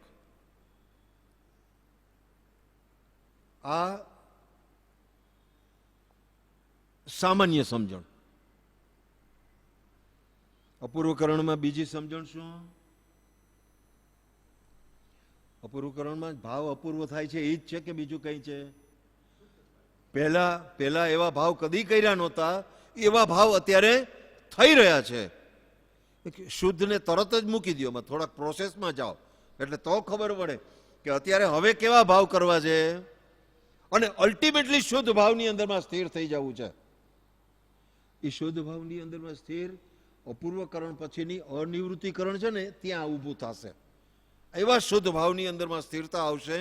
[SPEAKER 1] આ સામાન્ય સમજણ. અપૂર્વકરણમાં બીજી સમજણ શું? અપૂર્વકરણમાં ભાવ અપૂર્વ થાય છે એ જ છે કે બીજું કઈ છે? પહેલા એવા ભાવ કદી કર્યા નહોતા, એવા ભાવ અત્યારે થઈ રહ્યા છે. શુદ્ધને તરત જ મૂકી દો, થોડાક પ્રોસેસમાં જાઓ એટલે તો ખબર પડે કે અત્યારે હવે કેવા ભાવ કરવા છે અને અલ્ટિમેટલી શુદ્ધ ભાવની અંદરમાં સ્થિર થઈ જવું છે. એ શુદ્ધ ભાવની અંદરમાં સ્થિર અપૂર્વકરણ પછીની અનિવૃત્તિકરણ છે ને ત્યાં ઊભું થશે. એવા શુદ્ધ ભાવની અંદરમાં સ્થિરતા આવશે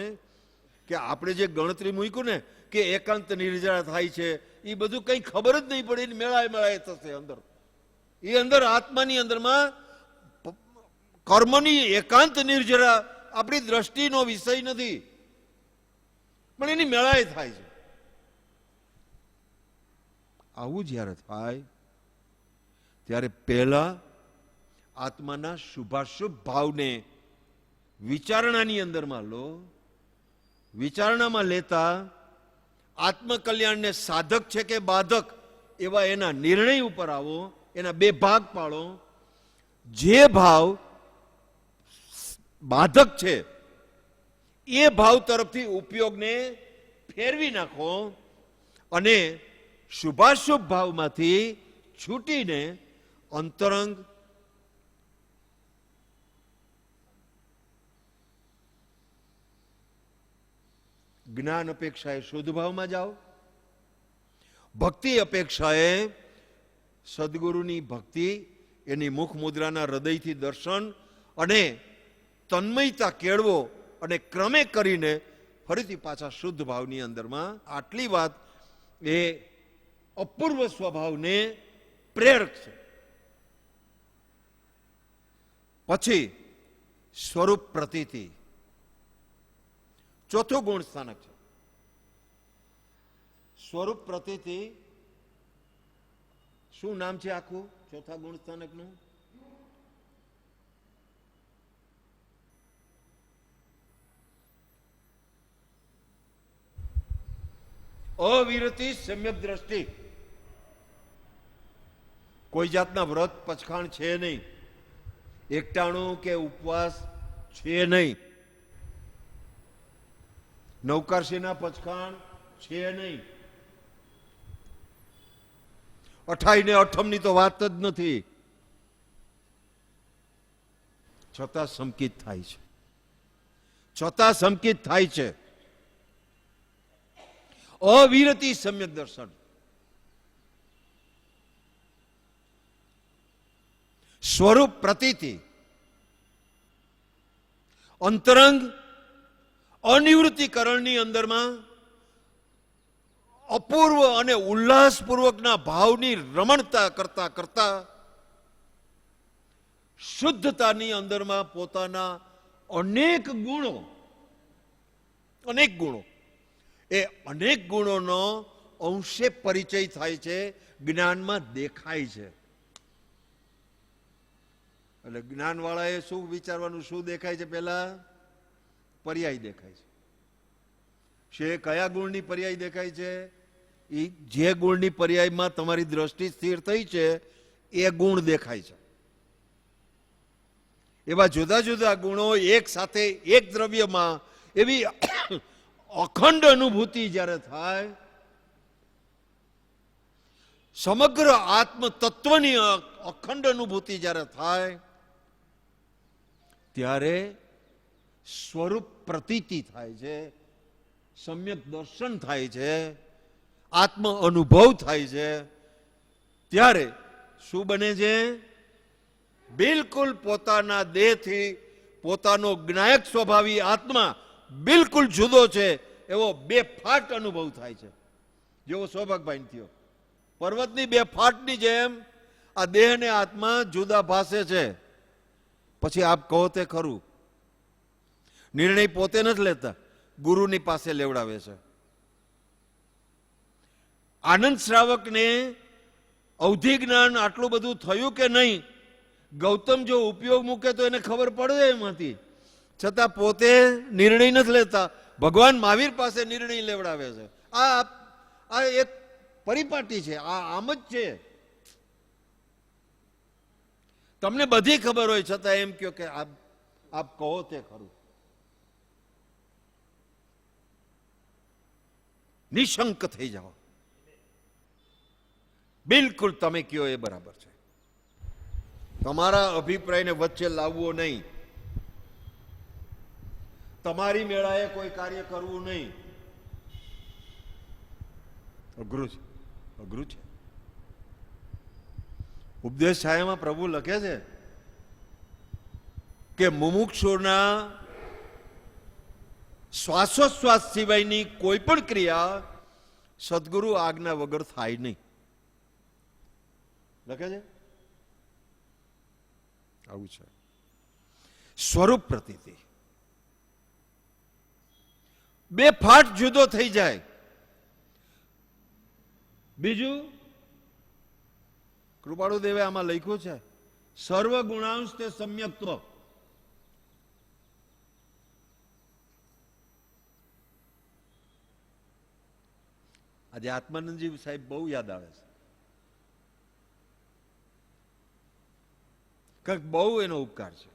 [SPEAKER 1] કે આપણે જે ગણતરી મૂક્યું ને કે એકાંત નિર્જરા થાય છે, એ બધું કંઈ ખબર જ નહીં પડે, મેળાએ થશે અંદર. એ અંદર આત્માની અંદરમાં કર્મની એકાંત નિર્જરા આપણી દ્રષ્ટિનો વિષય નથી, પણ એની મેળાએ થાય છે. આવું જ્યારે થાય ત્યારે પહેલા આત્માના શુભાશુભ ભાવને વિચારણાની અંદરમાં લો. વિચારણામાં લેતા આત્મકલ્યાણને સાધક છે કે બાધક એવા એના નિર્ણય ઉપર આવો, એના બે ભાગ પાડો. જે ભાવ બાધક છે એ ભાવ તરફથી ઉપયોગને ફેરવી નાખો અને શુભાશુભ ભાવમાંથી છૂટીને અંતરંગ જ્ઞાન અપેક્ષાએ શુદ્ધ ભાવમાં જાઓ, ભક્તિ અપેક્ષાએ સદગુરુની ભક્તિ, એની મુખ મુદ્રાના હૃદયથી દર્શન અને તન્મયતા કેળવો અને ક્રમે કરીને ફરીથી પાછા શુદ્ધ ભાવની અંદરમાં. આટલી વાત એ અપૂર્વ સ્વભાવને પ્રેરક છે. પછી સ્વરૂપ પ્રતીતિ ચોથું ગુણ સ્થાનક છે. સ્વરૂપ પ્રતીતિ શું નામ છે આખું ચોથા ગુણ સ્થાનકનું? અવિરતિ સમ્યક દ્રષ્ટિ. કોઈ જાતના વ્રત પચખાણ છે નહીં, એકટાણું કે ઉપવાસ છે નહીં, નવકારસીના પચખાણ છે નહીં, અઠાઈ ને અઠમની તો વાત જ નથી. છતાં સંકિત થાય છે, છતાં સંકિત થાય છે. અવિરતિ સમ્યક દર્શન. સ્વરૂપ પ્રતીતિ, અંતરંગ અનિવૃત્તિકરણની અંદરમાં અપૂર્વ અને ઉલ્લાસપૂર્વકના ભાવની રમણતા કરતા કરતા શુદ્ધતાની અંદરમાં પોતાના અનેક ગુણો એ અનેક ગુણોનો અંશે પરિચય થાય છે, જ્ઞાનમાં દેખાય છે. એટલે જ્ઞાનવાળાએ શું વિચારવાનું? શું દેખાય છે? પહેલા પર્યાય દેખાય છે. કયા ગુણની પર્યાય દેખાય છે? એ જે ગુણની પર્યાયમાં તમારી દ્રષ્ટિ સ્થિર થઈ છે એ ગુણ દેખાય છે. એવા જુદા જુદા ગુણો એક સાથે એક દ્રવ્યમાં એવી અખંડ અનુભૂતિ જ્યારે થાય, સમગ્ર આત્મ તત્વની અખંડ અનુભૂતિ જ્યારે થાય ત્યારે સ્વરૂપ પ્રતીતિ થાય છે, સમ્યક દર્શન થાય છે, આત્મ અનુભવ થાય છે. ત્યારે શું બને છે? બિલકુલ પોતાના દેહથી પોતાનો જ્ઞાયક સ્વભાવી આત્મા બિલકુલ જુદો છે એવો બે ફાટ અનુભવ થાય છે, જેવો સૌભાગભાઈ થયો. પર્વતની બે ફાટની જેમ આ દેહ ને આત્મા જુદા ભાસે છે. પછી આપ કહો તે ખરું, નિર્ણય પોતે નથી લેતા, ગુરુની પાસે લેવડાવે છે. આનંદ શ્રાવકને અવધિ જ્ઞાન આટલું બધું થયું કે નહીં, ગૌતમ જો ઉપયોગ મૂકે તો એને ખબર પડે એમાંથી, છતાં પોતે નિર્ણય નથી લેતા, ભગવાન મહાવીર પાસે નિર્ણય લેવડાવે છે. આ એક પરિપાટી છે, આ આમ જ છે. તમને બધી ખબર હોય છતાં એમ કહો કે આપ કહો તે ખરું. નિશંક થઈ જાઓ, બિલકુલ તમે કહો એ બરાબર છે. તમારા અભિપ્રાયને વચ્ચે લાવવો નહીં, તમારી મેળાએ કોઈ કાર્ય કરવું નહીં. અઘરું છે, અઘરું છે. ઉપદેશ છાયામાં પ્રભુ લખે છે કે મુમુક્ષુના શ્વાસોશ્વાસ સિવાયની કોઈ પણ ક્રિયા સદગુરુ આજ્ઞા વગર થાય નહીં. લખે છે આવું છે. સ્વરૂપ પ્રતીતિ, બે ફાટ જુદો થઈ જાય. બીજું કૃપાળુ દેવે આમાં લખ્યું છે, સર્વ ગુણાંશ તે સમ્યક્ત્વ. આજે આત્માનંદજી સાહેબ બહુ યાદ આવે છે, કંઈક બહુ એનો ઉપકાર છે.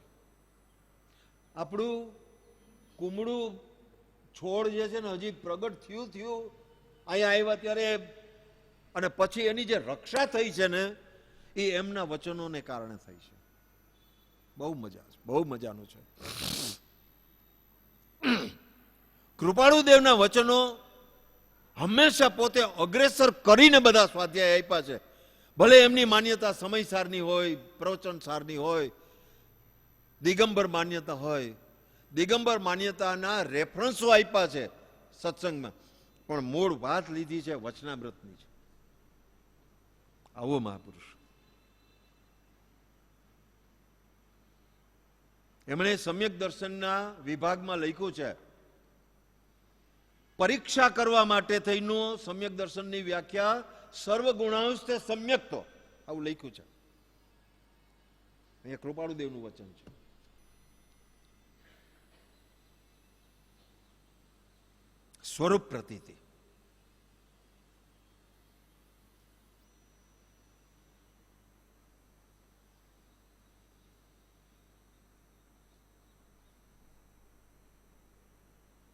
[SPEAKER 1] આપણું કુમળું છોડ જે છે ને હજી પ્રગટ થયું અહીંયા આવ્યા ત્યારે, અને પછી એની જે રક્ષા થઈ છે ને એ એમના વચનોને કારણે થઈ છે. બહુ મજા છે, બહુ મજાનું છે. કૃપાળુ દેવના વચનો હંમેશા પોતે અગ્રેસર કરીને બધા સ્વાધ્યાય આપ્યા છે. ભલે એમની માન્યતા સમયસારની હોય, પ્રવચનસારની હોય, દિગંબર માન્યતા હોય, દિગંબર માન્યતાના રેફરન્સો આપ્યા છે સત્સંગમાં, પણ મૂળ વાત લીધી છે વચનામૃતની છે. આવો મહાપુરુષ. એમણે સમ્યક દર્શનના વિભાગમાં લખ્યું છે, પરીક્ષા કરવા માટે થઈને સમ્યક દર્શનની વ્યાખ્યા સર્વ ગુણાંશ તે સમ્યક્તો, આવું લખ્યું છે. અહીંયા કૃપાળુ દેવનું વચન છે. સ્વરૂપ પ્રતીતિ,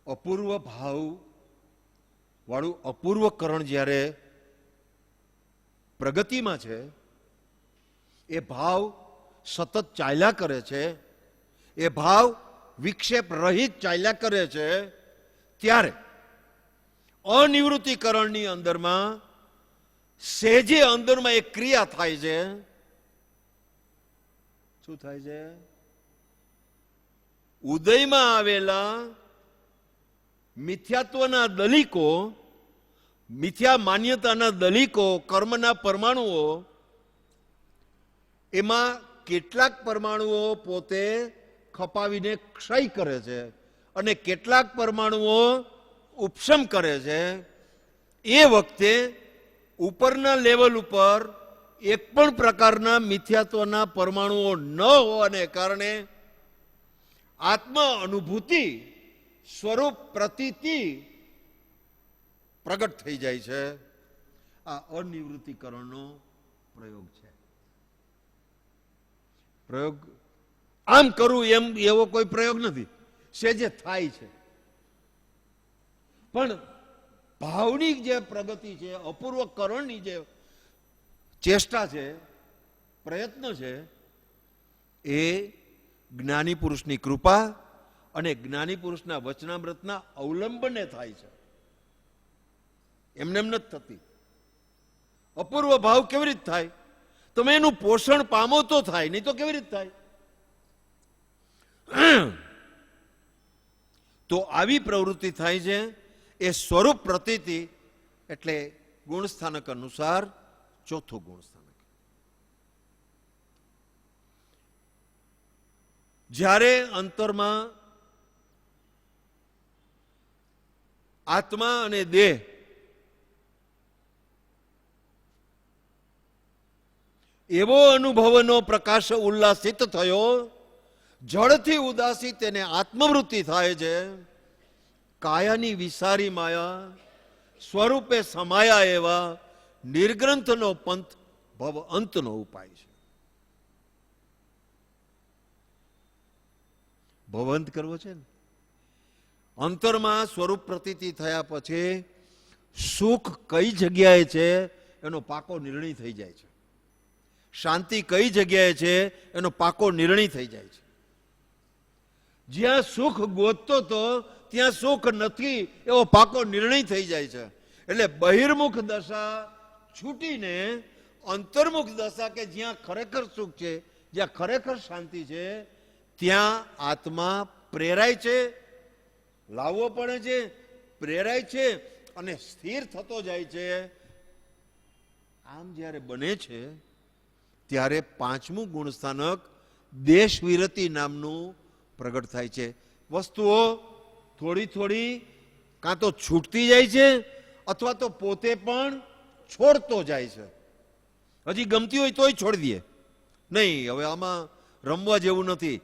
[SPEAKER 1] અપૂર્વ ભાવ વાળું અપૂર્વકરણ જ્યારે પ્રગતિમાં છે, એ ભાવ સતત ચાલ્યા કરે છે, એ ભાવ વિક્ષેપ રહિત ચાલ્યા કરે છે, ત્યારે અનિવૃત્તિકરણની અંદરમાં સેજે અંદરમાં એક ક્રિયા થાય છે. શું થાય છે? ઉદયમાં આવેલા મિથ્યાત્વના દલિકો, મિથ્યા માન્યતાના દલિકો, કર્મના પરમાણુઓ, એમાં કેટલાક પરમાણુઓ પોતે ખપાવીને ક્ષય કરે છે અને કેટલાક પરમાણુઓ ઉપશમ કરે છે. એ વખતે ઉપરના લેવલ ઉપર એક પણ પ્રકારના મિથ્યાત્વના પરમાણુઓ ન હોવાને કારણે આત્મ અનુભૂતિ, સ્વરૂપ પ્રતીતિ પ્રગટ થઈ જાય છે. આ અનિવૃત્તિકરણનો પ્રયોગ છે. પ્રયોગ આમ કરવું એમ એવો કોઈ પ્રયોગ નથી, સેજે થાય છે. પણ ભાવની જે પ્રગતિ છે, અપૂર્વકરણની જે ચેષ્ટા છે, પ્રયત્ન છે, એ જ્ઞાની પુરુષની કૃપા અને જ્ઞાની પુરુષના વચનામૃતના અવલંબને થાય છે. એમને એમ નથી થતી. અપૂર્વ ભાવ કેવી રીતે થાય? તમે એનું પોષણ પામો તો થાય, નહીં તો કેવી રીતે થાય? તો આવી પ્રવૃત્તિ થાય છે એ સ્વરૂપ પ્રતીતિ, એટલે ગુણસ્થાનક અનુસાર ચોથું ગુણસ્થાનક. જ્યારે અંતરમાં આત્મા અને દેહ એવો અનુભવનો પ્રકાશ ઉલ્લાસિત થયો, જળથી ઉદાસી તેને આત્મવૃત્તિ થાય છે. કાયાની વિસારી માયા સ્વરૂપે સમાયા એવા નિર્ગ્રંથનો પંથ ભવ અંતનો ઉપાય છે. ભવંત કરવો છે ને. અંતરમાં સ્વરૂપ પ્રતીતિ થયા પછી સુખ કઈ જગ્યાએ છે એનો પાકો નિર્ણય થઈ જાય છે. શાંતિ કઈ જગ્યાએ છે એનો પાકો નિર્ણય થઈ જાય છે. જ્યાં સુખ ગોતતો તો ત્યાં સુખ નથી એવો પાકો નિર્ણય થઈ જાય છે. એટલે બહિર્મુખ દશા છૂટીને અંતર્મુખ દશા, કે જ્યાં ખરેખર સુખ છે, જ્યાં ખરેખર શાંતિ છે, ત્યાં આત્મા પ્રેરાય છે, લાવવો પડે છે, પ્રેરાય છે અને સ્થિર થતો જાય છે. આમ જ્યારે બને છે ત્યારે પાંચમું ગુણસ્થાનક દેશ વિરતિ નામનું પ્રગટ થાય છે. વસ્તુઓ થોડી થોડી કાં તો છૂટતી જાય છે અથવા તો પોતે પણ છોડતો જાય છે. હજી ગમતી હોય તોય છોડી દઈએ, નહીં હવે આમાં રમવા જેવું નથી.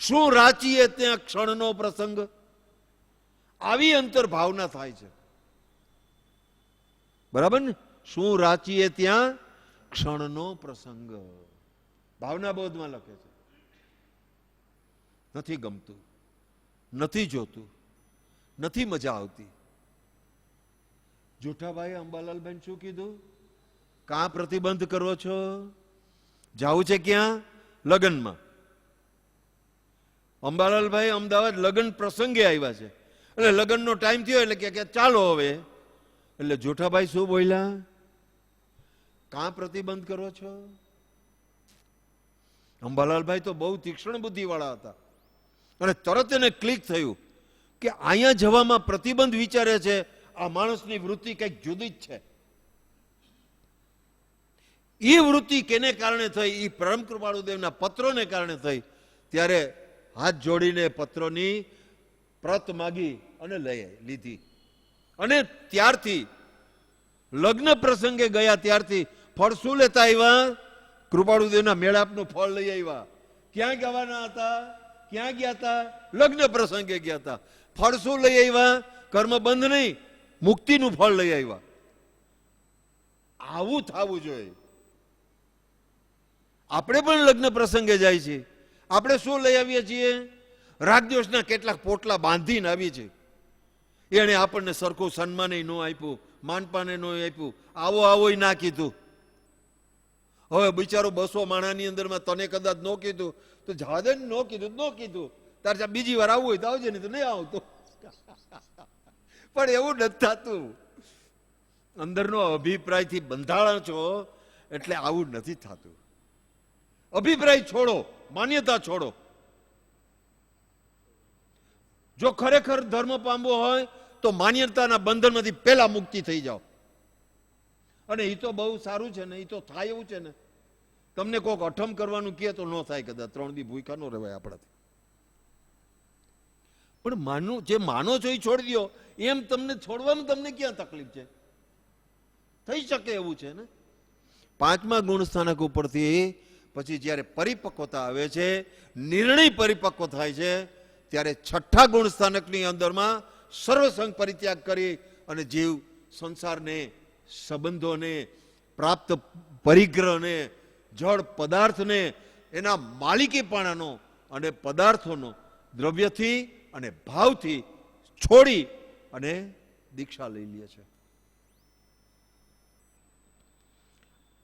[SPEAKER 1] શું રાચીએ ત્યાં ક્ષણનો પ્રસંગ, આવી અંતર ભાવના થાય છે. બરાબર ને? શું રાચીએ ત્યાં ક્ષણનો પ્રસંગ, ભાવના બોધમાં લખે છે. નથી ગમતું, નથી જોતું, નથી મજા આવતી. જૂઠાભાઈ અંબાલાલબેન શું કીધું? કાં પ્રતિબંધ કરો છો? જાવું છે ક્યાં? લગ્નમાં. અંબાલાલભાઈ અમદાવાદ લગ્ન પ્રસંગે આવ્યા છે, એટલે લગ્નનો ટાઈમ થયો એટલે કે ચાલો હવે. એટલે જૂઠાભાઈ શું બોલ્યા? કાં પ્રતિબંધ કરો છો? અંબાલાલભાઈ તો બહુ તીક્ષ્ણ બુદ્ધિ વાળા હતા અને તરત એને ક્લિક થયું કે અહીંયા જવામાં પ્રતિબંધ વિચારે છે, આ માણસની વૃત્તિ કંઈક જુદી જ છે. એ વૃત્તિ કેને કારણે થઈ? એ પરમ કૃપાળુદેવના પત્રોને કારણે થઈ. ત્યારે હાથ જોડીને પત્રોની પ્રત માગી અને લીધી. અને ત્યારથી લગ્ન પ્રસંગે ગયા ત્યારથી ફળ શું લેતા આવ્યા? કૃપાળુદેવના મેળાપનું ફળ લઈ આવ્યા. ક્યાં ગવાના હતા? ક્યાં ગયા હતા? લગ્ન પ્રસંગે ગયા હતા. ફળ શું લઈ આવ્યા? કર્મ બંધ નહીં, મુક્તિનું ફળ લઈ આવ્યા. આવું થવું જોઈએ. આપણે પણ લગ્ન પ્રસંગે જાય છે, આપણે શું લઈ આવીએ છીએ? રાગદ્વેષના કેટલાક પોટલા બાંધીને આવીએ છીએ. એને આપણને સરખું સન્માન ન આપ્યું, માનપાને ન આપ્યું, આવો આવો ના કીધું. હવે બિચારો 200 માણાની અંદરમાં તને કદાચ ન કીધું તો જવા દે, ન કીધું તારે બીજી વાર આવવું હોય તો આવજે, નહીં તો નહીં આવતો. પણ એવું નથી થતું. અંદરનો અભિપ્રાયથી બંધાણા છો એટલે આવું નથી થતું. અભિપ્રાય છોડો, માન્યતા છોડો. જો ખરેખર ધર્મ પામવો હોય તો માન્યતાના બંધનમાંથી પહેલા મુક્તિ થઈ જાઓ. અને એ તો બહુ સારું છે ને, એ તો થાય એવું છે ને. તમને કોઈક અઠમ કરવાનું કહે તો ન થાય, કદાચ 3 દી ભૂખા ન રહેવાય આપણાથી. પણ જે માનો છો એ છોડી દો. એમ તમને છોડવામાં તમને ક્યાં તકલીફ છે? થઈ શકે એવું છે ને. પાંચમા ગુણ સ્થાનક ઉપરથી પછી જ્યારે પરિપક્વતા આવે છે, નિર્ણય પરિપક્વ થાય છે, ત્યારે છઠ્ઠા ગુણ સ્થાનકની અંદરમાં સર્વસંગ પરિત્યાગ કરી અને જીવ સંસારને, સંબંધોને, પ્રાપ્ત પરિગ્રહને, જળ પદાર્થને, એના માલિકીપણાનો અને પદાર્થોનો દ્રવ્યથી અને ભાવથી છોડી અને દીક્ષા લઈ લે છે.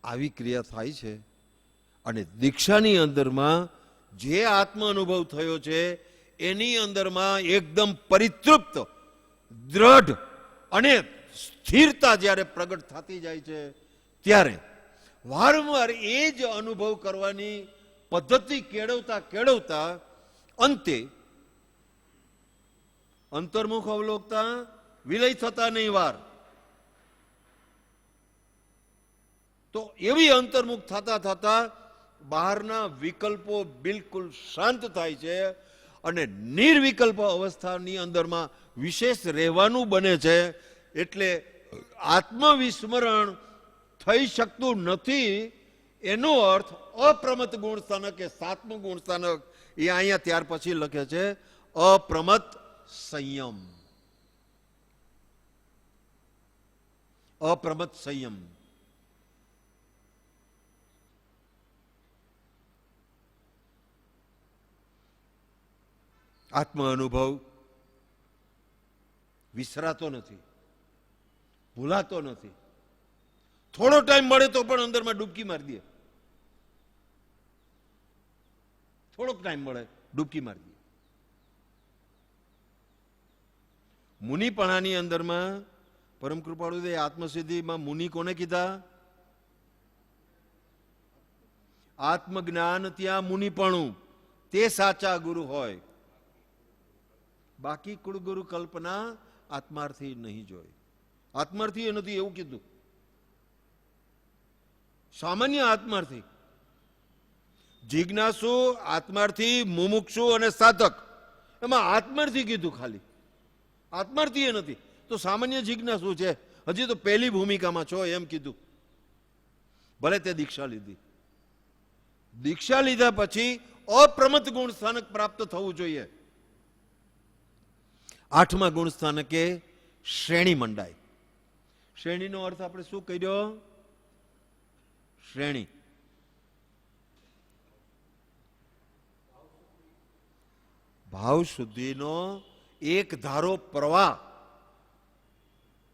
[SPEAKER 1] આવી ક્રિયા થાય છે. અને દીક્ષાની અંદરમાં જે આત્મ અનુભવ થયો છે એની અંદરમાં એકદમ પરિતૃપ્ત, દ્રઢ અને સ્થિરતા જ્યારે પ્રગટ થતી જાય છે ત્યારે વારંવાર એ જ અનુભવ કરવાની પદ્ધતિ કેળવતા કેળવતા અંતે અંતર્મુખ અવલોકતા વિલય થતા નહીં વાર, તો એવી અંતર્મુખ થતા થતા બહારના વિકલ્પો બિલકુલ શાંત થાય છે અને નિર્વિકલ્પ અવસ્થાની અંદરમાં વિશેષ રહેવાનું બને છે. એટલે આત્મવિસ્મરણ થઈ શકતું નથી એનો અર્થ અપ્રમત ગુણ સ્થાનક કે સાતમું ગુણ સ્થાનક એ અહીંયા ત્યાર પછી લખે છે અપ્રમત સંયમ. અપ્રમત સંયમ. આત્મ અનુભવ વિસરાતો નથી, ભૂલાતો નથી. થોડો ટાઈમ મળે તો પણ અંદરમાં ડૂબકી મારી દે, થોડોક ટાઈમ મળે ડૂબકી મારી દે. મુનિપણાની અંદરમાં પરમ કૃપાળુ આત્મસિદ્ધિમાં મુનિ કોને કીધા? આત્મજ્ઞાન ત્યાં મુનિપણું, તે સાચા ગુરુ હોય. બાકી કુળગુરુ કલ્પના આત્માર્થી નહીં જોઈ. આત્માર્થી એ નથી એવું કીધું, સામાન્ય આત્માર્થી. જિજ્ઞાસુ, આત્માર્થી, મુમુક્ષુ અને સાધક, એમાં આત્માર્થી કીધું ખાલી. આત્માર્થી એ નથી તો સામાન્ય જિજ્ઞાસુ છે, હજી તો પહેલી ભૂમિકામાં છો એમ કીધું. ભલે તે દીક્ષા લીધી, દીક્ષા લીધા પછી અપ્રમત ગુણ સ્થાનક પ્રાપ્ત થવું જોઈએ. આઠમા ગુણ સ્થાનકે શ્રેણી મંડાય. શ્રેણીનો અર્થ આપણે શું કર્યો? શ્રેણી. ભાવ શુદ્ધિનો એક ધારો પ્રવાહ,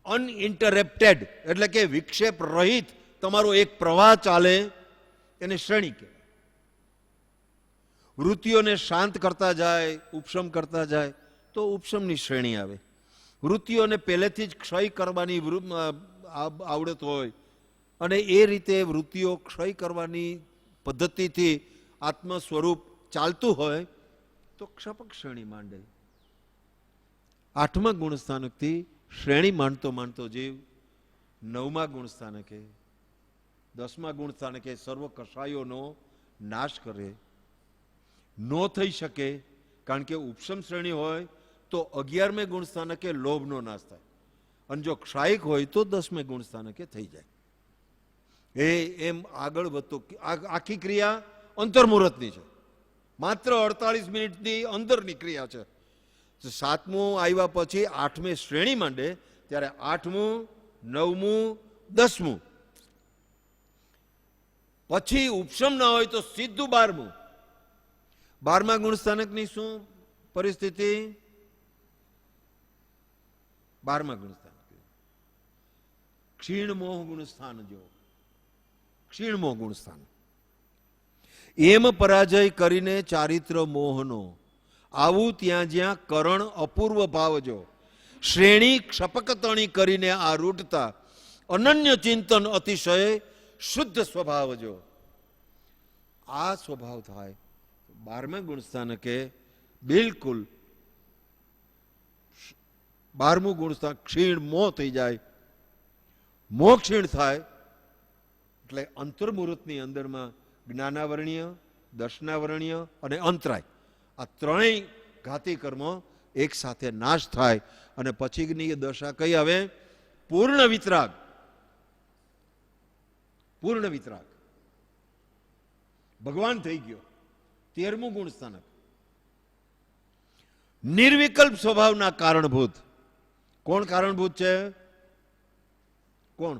[SPEAKER 1] અનઇન્ટરપ્ટેડ એટલે કે વિક્ષેપ રહિત તમારો એક પ્રવાહ ચાલે, એને શ્રેણી કહેવાય. વૃત્તિઓને શાંત કરતા જાય, ઉપશમ કરતા જાય તો ઉપશમની શ્રેણી આવે. વૃત્તિઓને પહેલેથી જ ક્ષય કરવાની આવડત હોય અને એ રીતે વૃત્તિઓ ક્ષય કરવાની પદ્ધતિથી આત્મ સ્વરૂપ ચાલતું હોય તો ક્ષપક શ્રેણી માંડે. આઠમા ગુણ સ્થાનકથી શ્રેણી માંડતો માંડતો જીવ નવમા ગુણ સ્થાનકે, દસમા ગુણ સ્થાનકે સર્વ કષાયોનો નાશ કરે. નો થઈ શકે કારણ કે ઉપશમ શ્રેણી હોય તો 11મે ગુણ સ્થાનકે લોભનો નાશ થાય, અને જો ક્ષાયિક હોય તો 10મે ગુણ સ્થાનકે થઈ જાય. એમ આગળ વધતો આખી ક્રિયા અંતર્મુહૂર્તની છે, માત્ર 48 મિનિટની અંદરની ક્રિયા છે. સાતમું આવ્યા પછી આઠમે શ્રેણી માંડે ત્યારે આઠમું, નવમું, 10મું, પછી ઉપશમ ના હોય તો સીધું 12મું. 12મા ગુણ સ્થાનકની શું પરિસ્થિતિ? 12મા ગુણ સ્થાનક ક્ષીણમોહ ગુણ સ્થાન. જો ક્ષીણમોહ ગુણ સ્થાન, એમ પરાજય કરીને ચારિત્ર મોહનો આવું ત્યાં જ્યાં કરણ અપૂર્વ ભાવજો. શ્રેણી ક્ષપકતણી કરીને આ રૂટતા અનન્ય ચિંતન અતિશય શુદ્ધ સ્વભાવજો. આ સ્વભાવ થાય 12મા ગુણ સ્થાનકે બિલકુલ 12મું ગુણ સ્થાન ક્ષીણ મોહ થઈ જાય. મોહ ક્ષીણ થાય એટલે અંતર્મુહૂર્તની અંદરમાં જ્ઞાનાવરણીય, દર્શનાવરણીય અને અંતરાય, આ ત્રણેય ઘાતી કર્મો એક સાથે નાશ થાય અને પછીની દશા કઈ આવે? પૂર્ણ વિતરાગ. પૂર્ણ વિતરાગ, ભગવાન થઈ ગયો. 13મું ગુણ સ્થાનક નિર્વિકલ્પ સ્વભાવના કારણભૂત. કોણ કારણભૂત છે? કોણ?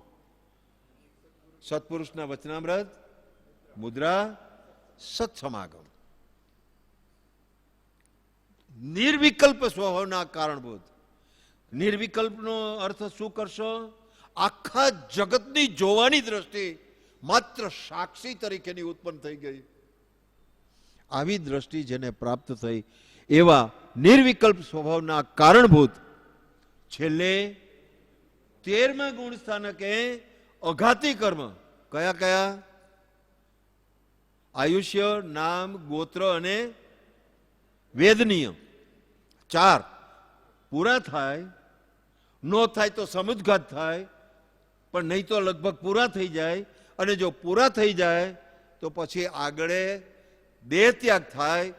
[SPEAKER 1] સત્પુરુષના વચનામૃત, મુદ્રા, સત્સમાગમ. નિર્વિકલ્પ સ્વભાવના કારણભૂત. નિર્વિકલ્પનો અર્થ શું કરશો? આખા જગતની જોવાની દ્રષ્ટિ માત્ર સાક્ષી તરીકેની ઉત્પન્ન થઈ ગઈ. આવી દ્રષ્ટિ જેને પ્રાપ્ત થઈ એવા નિર્વિકલ્પ સ્વભાવના કારણભૂત છેલ્લે 13મા ગુણ સ્થાનકે અઘાતી કર્મ કયા કયા? આયુષ્ય, નામ, ગોત્ર અને વેદ નિયમ. 4 પૂરા થાય, નો થાય તો સમુદ્ઘાત થાય, પણ નહીં તો લગભગ પૂરા થઈ જાય. અને જો પૂરા થઈ જાય તો પછી આગળ દેહ ત્યાગ થાય,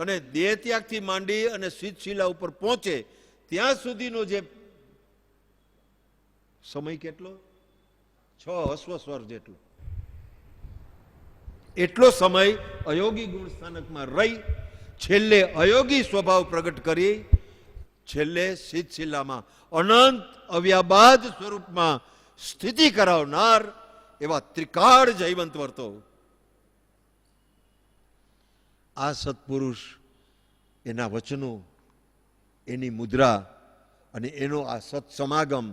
[SPEAKER 1] અને દેહ ત્યાગથી માંડી અને શીલા ઉપર પહોંચે ત્યાં સુધીનો જે સમય કેટલો? 6 અશ્વસ્વર જેટલો. એટલો સમય અયોગી ગુણ સ્થાનકમાં રહી છેલ્લે અયોગી સ્વભાવ પ્રગટ કરી છેલ્લે શીલામાં અનંત અવ્યાબાદ સ્વરૂપમાં સ્થિતિ કરાવનાર એવા ત્રિકાળ જયવંત વર્તો. આ સત્પુરુષ, એના વચનો, એની મુદ્રા અને એનો આ સત્સમાગમ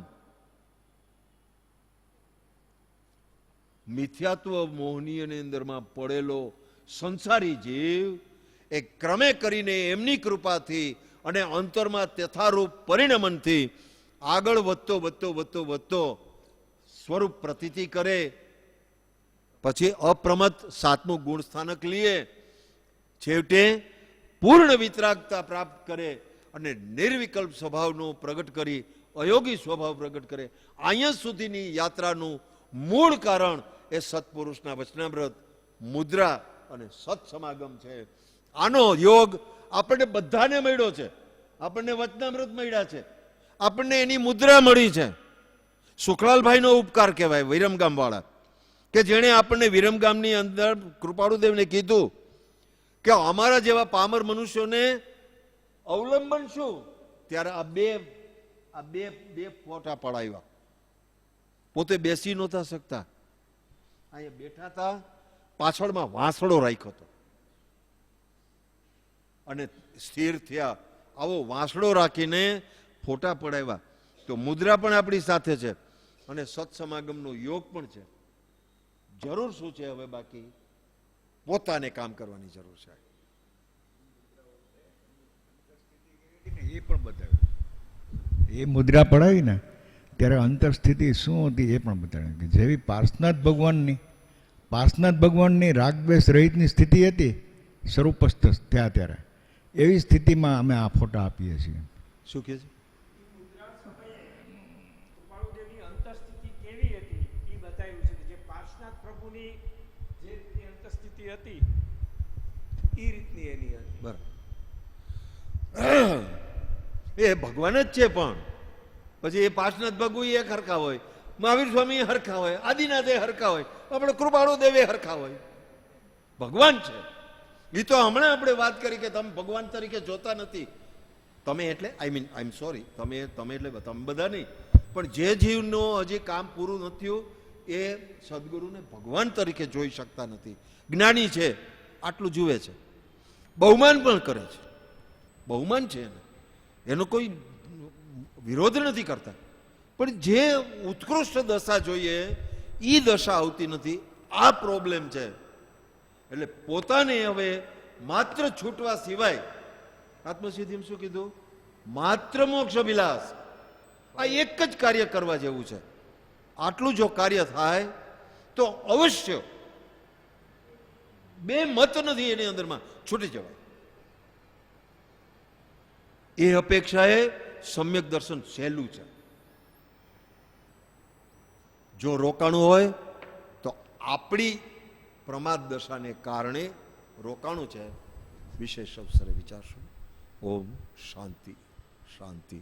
[SPEAKER 1] મિથ્યાત્વ મોહનીયની અંદરમાં પડેલો સંસારી જીવ એ ક્રમે કરીને એમની કૃપાથી અને અંતરમાં તથારૂપ પરિણમનથી આગળ વધતો વધતો વધતો વધતો સ્વરૂપ પ્રતીતિ કરે. પછી અપ્રમત 7મું ગુણ સ્થાનક લીએ, છેવટે પૂર્ણ વિતરાગતા પ્રાપ્ત કરે અને નિર્વિકલ્પ સ્વભાવનો પ્રગટ કરી અયોગી સ્વભાવ પ્રગટ કરે. અહીંયા સુધીની યાત્રાનું મૂળ કારણ એ સત્પુરુષના વચનામૃત, મુદ્રા અને સત્સમાગમ છે. આનો યોગ આપણને બધાને મળ્યો છે. આપણને વચનામૃત મળ્યા છે, આપણને એની મુદ્રા મળી છે. સુખલાલભાઈનો ઉપકાર કહેવાય, વિરમગામ વાળા, કે જેણે આપણને વિરમગામની અંદર કૃપાળુદેવને કીધું કે અમારા જેવા પામર મનુષ્યોને અવલંબન શું? ત્યારે આ બે ફોટા પડાવ્યા. પોતે બેસી નહોતા શકતા, અહીંયા બેઠા હતા, પાછળમાં વાંસળો રાખ્યો હતો અને સ્થિર થયા. આવો વાંસળો રાખીને ફોટા પડાવ્યા. તો મુદ્રા પણ આપણી સાથે છે અને સત્સમાગમનો યોગ પણ છે. જરૂર શું છે હવે? બાકી પોતાને કામ કરવાની જરૂર છે.
[SPEAKER 2] એ પણ બતાવ્યું. એ મુદ્રા પડાવી ને ત્યારે અંતર સ્થિતિ શું હતી એ પણ બતાવ્યું. કે જેવી પાર્શનાથ ભગવાનની રાગદ્વેષ રહિતની સ્થિતિ હતી સ્વરૂપસ્થ થયા ત્યારે, એવી સ્થિતિમાં અમે આ ફોટા આપીએ છીએ.
[SPEAKER 1] શું કહે છે?
[SPEAKER 3] કૃપાળુદેવની અંતરસ્થિતિ કેવી હતી એ બતાવ્યું છે. જે પાર્શનાથ પ્રભુની જે રીતની અંતરસ્થિતિ હતી એ રીતની એની હતી.
[SPEAKER 1] બરાબર, એ ભગવાન જ છે. પણ પછી એ પાર્શનાથ ભગુ એ હરખા હોય, મહાવીર સ્વામી હરખા હોય, આદિનાથે હરખા હોય, આપણે કૃપાળુદેવે હરખા હોય. ભગવાન છે. એ તો હમણાં આપણે વાત કરી કે તમે ભગવાન તરીકે જોતા નથી. તમે એટલે આઈ એમ સોરી, તમે એટલે તમે બધા નહીં, પણ જે જીવનો હજી કામ પૂરું નથી થયું એ સદગુરુને ભગવાન તરીકે જોઈ શકતા નથી. જ્ઞાની છે, આટલું જુએ છે, બહુમાન પણ કરે છે. બહુમાન છે એનો કોઈ વિરોધ નથી કરતા, પણ જે ઉત્કૃષ્ટ દશા જોઈએ એ દશા આવતી નથી. આ પ્રોબ્લેમ છે. એટલે પોતાને હવે માત્ર છૂટવા સિવાય આત્મસિદ્ધિમાં શું કીધું? માત્ર મોક્ષ વિલાસ. આ એક જ કાર્ય કરવા જેવું છે. આટલું જો કાર્ય થાય તો અવશ્ય, બે મત નથી એની અંદરમાં, છૂટી જવાય. એ અપેક્ષાએ સમ્યક દર્શન સહેલું છે. જો રોકાણું હોય તો આપણી પ્રમાદ દશાને કારણે રોકાણું છે. વિશેષ અવસરે વિચારશું. ઓમ શાંતિ શાંતિ.